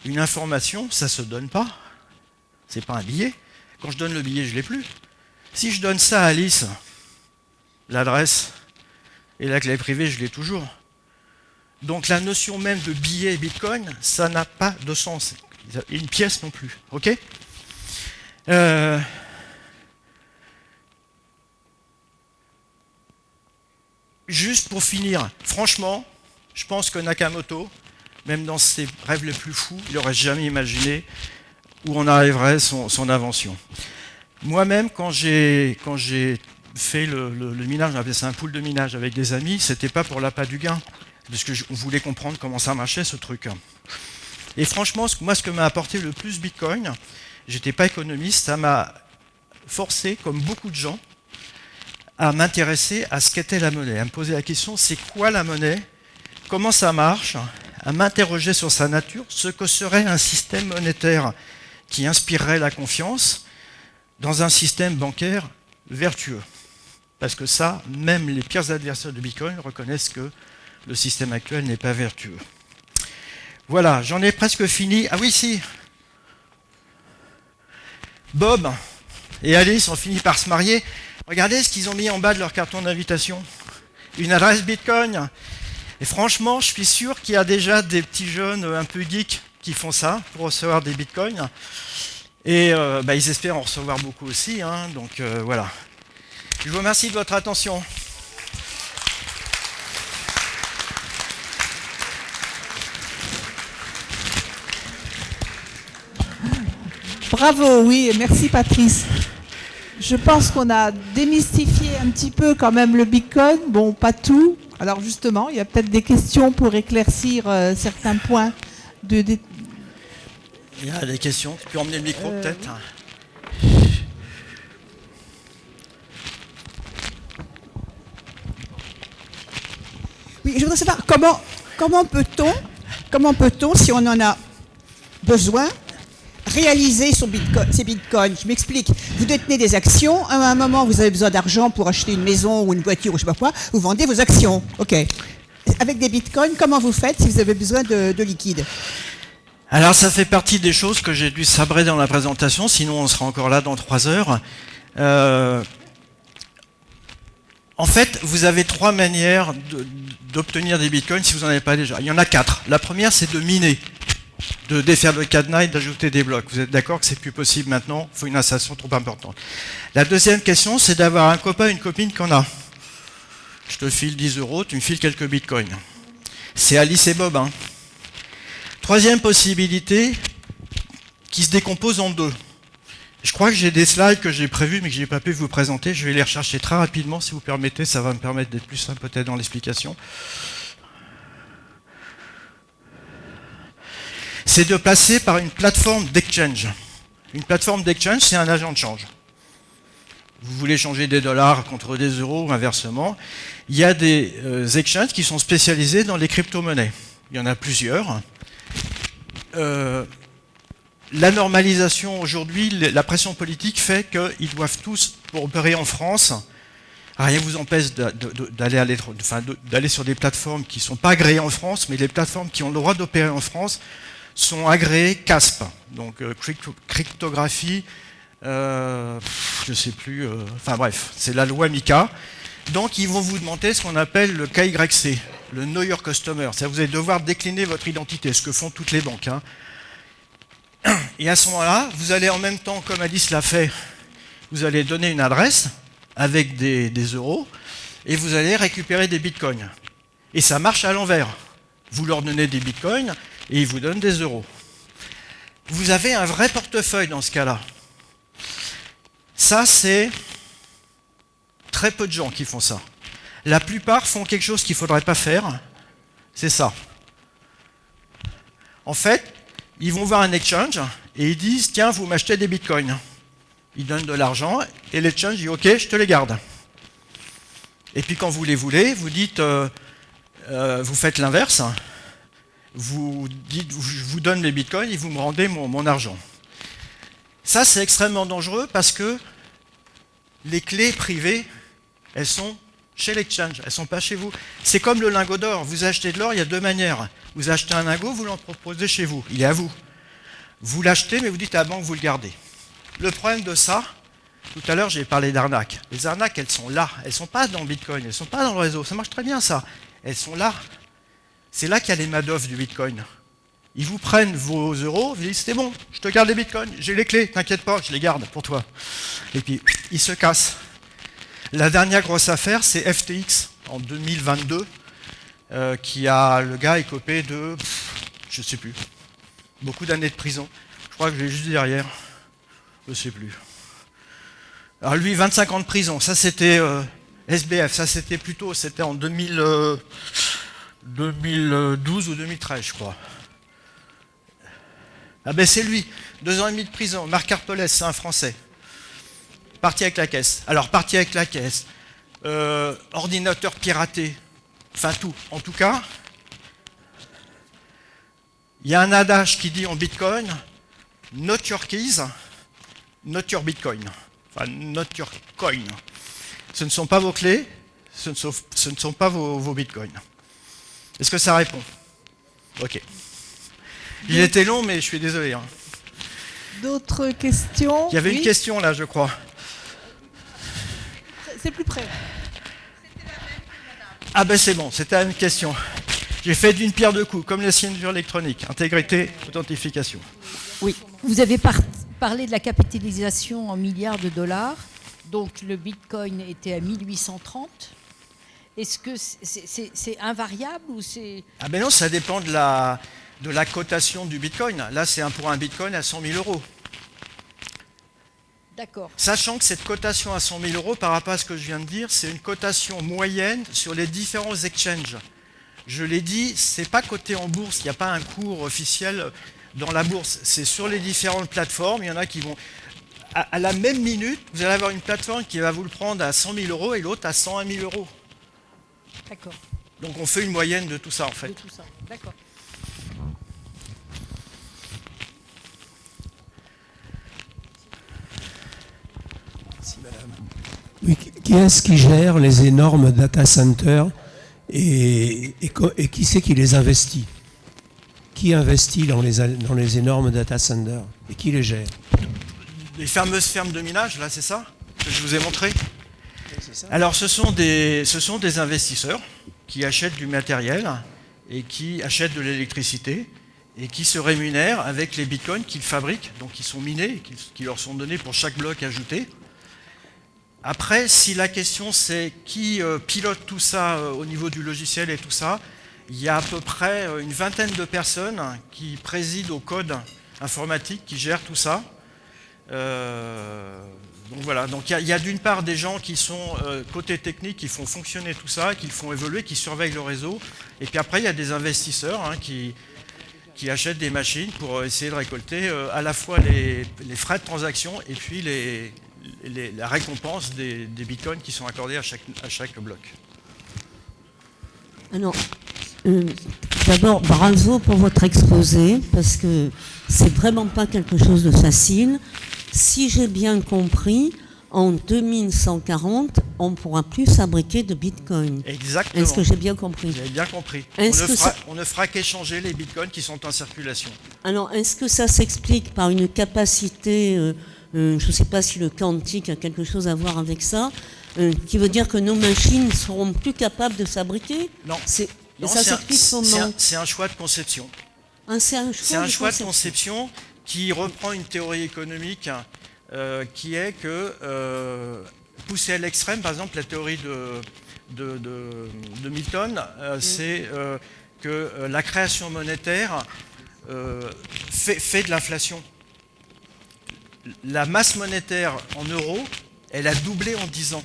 Speaker 1: Une information, ça ne se donne pas. C'est pas un billet. Quand je donne le billet, je ne l'ai plus. Si je donne ça à Alice, l'adresse et la clé privée, je l'ai toujours. Donc la notion même de billet et bitcoin, ça n'a pas de sens. Une pièce non plus. Ok? Juste pour finir, franchement, je pense que Nakamoto, même dans ses rêves les plus fous, il n'aurait jamais imaginé où en arriverait son invention. Moi-même, quand j'ai fait le minage, on appelait ça un pool de minage avec des amis, c'était pas pour l'appât du gain, parce qu'on voulait comprendre comment ça marchait ce truc. Et franchement, moi, ce que m'a apporté le plus Bitcoin, j'étais pas économiste, ça m'a forcé, comme beaucoup de gens, à m'intéresser à ce qu'était la monnaie, à me poser la question, c'est quoi la monnaie, comment ça marche, à m'interroger sur sa nature, ce que serait un système monétaire qui inspirerait la confiance dans un système bancaire vertueux. Parce que ça, même les pires adversaires de Bitcoin reconnaissent que le système actuel n'est pas vertueux. Voilà, j'en ai presque fini. Ah oui, si. Bob et Alice ont fini par se marier. Regardez ce qu'ils ont mis en bas de leur carton d'invitation. Une adresse Bitcoin. Et franchement, je suis sûr qu'il y a déjà des petits jeunes un peu geeks qui font ça pour recevoir des Bitcoins. Et ils espèrent en recevoir beaucoup aussi. Hein, donc voilà. Je vous remercie de votre attention.
Speaker 2: Bravo, oui, merci Patrice. Je pense qu'on a démystifié un petit peu quand même le Bitcoin. Bon, pas tout. Alors justement, il y a peut-être des questions pour éclaircir certains points. Il
Speaker 1: y a des questions. Tu peux emmener le micro peut-être.
Speaker 3: Oui, je voudrais savoir comment peut-on, si on en a besoin, réaliser ces bitcoins. Je m'explique. Vous détenez des actions. À un moment, vous avez besoin d'argent pour acheter une maison ou une voiture ou je sais pas quoi. Vous vendez vos actions. OK. Avec des bitcoins, comment vous faites si vous avez besoin de liquide?
Speaker 1: Alors, ça fait partie des choses que j'ai dû sabrer dans la présentation. Sinon, on sera encore là dans 3 heures. En fait, vous avez 3 manières d'obtenir des bitcoins si vous n'en avez pas déjà. Il y en a 4. La première, c'est de miner, de défaire le cadenas et d'ajouter des blocs. Vous êtes d'accord que c'est plus possible maintenant? Il faut une installation trop importante. La deuxième question, c'est d'avoir un copain, une copine qu'on a. Je te file 10 €, tu me files quelques bitcoins. C'est Alice et Bob. Troisième possibilité, qui se décompose en 2. Je crois que j'ai des slides que j'ai prévus mais que je n'ai pas pu vous présenter. Je vais les rechercher très rapidement si vous permettez. Ça va me permettre d'être plus simple peut-être dans l'explication. C'est de passer par une plateforme d'exchange. Une plateforme d'exchange, c'est un agent de change. Vous voulez changer des dollars contre des euros ou inversement. Il y a des exchanges qui sont spécialisés dans les crypto-monnaies. Il y en a plusieurs. La normalisation aujourd'hui, la pression politique fait qu'ils doivent tous, pour opérer en France, rien ne vous empêche d'aller sur des plateformes qui ne sont pas agréées en France, mais les plateformes qui ont le droit d'opérer en France sont agréées CASP, donc cryptographie, je ne sais plus, enfin bref, c'est la loi MiCA. Donc ils vont vous demander ce qu'on appelle le KYC, le Know Your Customer. C'est-à-dire que vous allez devoir décliner votre identité, ce que font toutes les banques. Et à ce moment-là, vous allez en même temps, comme Alice l'a fait, vous allez donner une adresse avec des euros et vous allez récupérer des bitcoins. Et ça marche à l'envers. Vous leur donnez des bitcoins et ils vous donnent des euros. Vous avez un vrai portefeuille dans ce cas-là. Ça, c'est très peu de gens qui font ça. La plupart font quelque chose qu'il ne faudrait pas faire. C'est ça. En fait, ils vont voir un exchange et ils disent « Tiens, vous m'achetez des bitcoins ». Ils donnent de l'argent et l'exchange dit « Ok, je te les garde ». Et puis quand vous les voulez, vous dites vous faites l'inverse. Vous dites « Je vous donne les bitcoins et vous me rendez mon argent ». Ça, c'est extrêmement dangereux parce que les clés privées, elles sont chez l'exchange, elles ne sont pas chez vous. C'est comme le lingot d'or. Vous achetez de l'or, il y a 2 manières. Vous achetez un lingot, vous l'en proposez chez vous. Il est à vous. Vous l'achetez, mais vous dites à la banque, vous le gardez. Le problème de ça, tout à l'heure, j'ai parlé d'arnaques. Les arnaques, elles sont là. Elles ne sont pas dans le Bitcoin, elles ne sont pas dans le réseau. Ça marche très bien, ça. Elles sont là. C'est là qu'il y a les Madoff du Bitcoin. Ils vous prennent vos euros, vous disent, c'est bon, je te garde les Bitcoins, j'ai les clés, t'inquiète pas, je les garde pour toi. Et puis, ils se cassent. La dernière grosse affaire, c'est FTX, en 2022, le gars est copé de, je ne sais plus, beaucoup d'années de prison. Je crois que je l'ai juste derrière, je ne sais plus. Alors lui, 25 ans de prison, ça c'était SBF, ça c'était en 2012 ou 2013, je crois. Ah ben c'est lui, 2 ans et demi de prison, Marc Arpelès, c'est un Français. Parti avec la caisse. Alors, parti avec la caisse, ordinateur piraté, enfin tout. En tout cas, il y a un adage qui dit en Bitcoin, not your keys, not your Bitcoin. Enfin, not your coin. Ce ne sont pas vos clés, ce ne sont pas vos Bitcoins. Est-ce que ça répond? Ok. Il était long, mais je suis désolé.
Speaker 2: D'autres questions?
Speaker 1: Il y avait une question là, je crois.
Speaker 2: C'est plus près.
Speaker 1: Ah ben c'est bon, c'était la même question. J'ai fait d'une pierre deux coups, comme la signature électronique. Intégrité, authentification.
Speaker 4: Oui, vous avez parlé de la capitalisation en milliards de dollars. Donc le Bitcoin était à 1830. Est-ce que c'est invariable ou c'est...
Speaker 1: Ah ben non, ça dépend de la cotation du Bitcoin. Là, c'est pour un Bitcoin à 100 000 euros.
Speaker 4: D'accord.
Speaker 1: Sachant que cette cotation à 100 000 euros, par rapport à ce que je viens de dire, c'est une cotation moyenne sur les différents exchanges. Je l'ai dit, c'est pas coté en bourse, il n'y a pas un cours officiel dans la bourse, c'est sur les différentes plateformes. Il y en a qui vont... À la même minute, vous allez avoir une plateforme qui va vous le prendre à 100 000 euros et l'autre à 101 000 euros.
Speaker 4: D'accord.
Speaker 1: Donc on fait une moyenne de tout ça en fait.
Speaker 4: De tout ça. D'accord.
Speaker 5: Oui, qui est-ce qui gère les énormes data centers et qui c'est qui les investit? Qui investit dans les énormes data centers et qui les gère?
Speaker 1: Les fameuses fermes de minage, là c'est ça que je vous ai montré? Alors ce sont des investisseurs qui achètent du matériel et qui achètent de l'électricité et qui se rémunèrent avec les bitcoins qu'ils fabriquent, donc qui sont minés, qui leur sont donnés pour chaque bloc ajouté. Après, si la question c'est qui pilote tout ça au niveau du logiciel et tout ça, il y a à peu près une vingtaine de personnes qui président au code informatique, qui gèrent tout ça. Donc voilà, donc il y a d'une part des gens qui sont côté technique, qui font fonctionner tout ça, qui le font évoluer, qui surveillent le réseau. Et puis après, il y a des investisseurs qui achètent des machines pour essayer de récolter à la fois les frais de transaction et puis la récompense des bitcoins qui sont accordés à chaque bloc.
Speaker 6: Alors, d'abord, bravo pour votre exposé, parce que c'est vraiment pas quelque chose de facile. Si j'ai bien compris, en 2140, on ne pourra plus fabriquer de bitcoin.
Speaker 1: Exactement.
Speaker 6: Est-ce que j'ai bien compris?
Speaker 1: Vous avez bien compris.
Speaker 6: Est-ce
Speaker 1: On ne fera qu'échanger les bitcoins qui sont en circulation.
Speaker 6: Alors, est-ce que ça s'explique par une capacité, je ne sais pas si le quantique a quelque chose à voir avec ça, qui veut dire que nos machines seront plus capables de fabriquer?
Speaker 1: Non. Non,
Speaker 6: ça s'explique comment?
Speaker 1: C'est un choix de conception.
Speaker 6: C'est un choix
Speaker 1: de conception qui reprend une théorie économique qui est que, poussée à l'extrême, par exemple, la théorie de Milton, c'est que la création monétaire fait de l'inflation. La masse monétaire en euros, elle a doublé en 10 ans.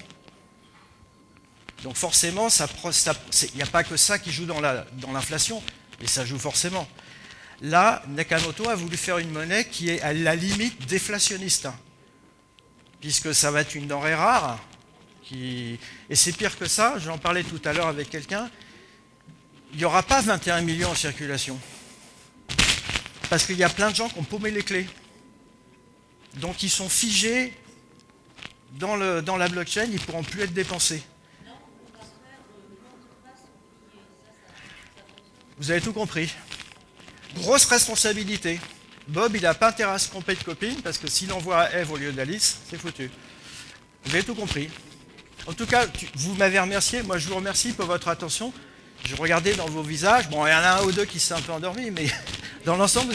Speaker 1: Donc forcément, il n'y a pas que ça qui joue dans l'inflation, mais ça joue forcément. Là, Nakamoto a voulu faire une monnaie qui est à la limite déflationniste, puisque ça va être une denrée rare. Et c'est pire que ça, j'en parlais tout à l'heure avec quelqu'un, il n'y aura pas 21 millions en circulation. Parce qu'il y a plein de gens qui ont paumé les clés. Donc ils sont figés dans la blockchain, ils ne pourront plus être dépensés. Vous avez tout compris. Grosse responsabilité. Bob, il n'a pas intérêt à se tromper de copine, parce que s'il envoie Eve au lieu d'Alice, c'est foutu. Vous avez tout compris. En tout cas, vous m'avez remercié. Moi, je vous remercie pour votre attention. Je regardais dans vos visages. Bon, il y en a un ou deux qui s'est un peu endormi, mais dans l'ensemble,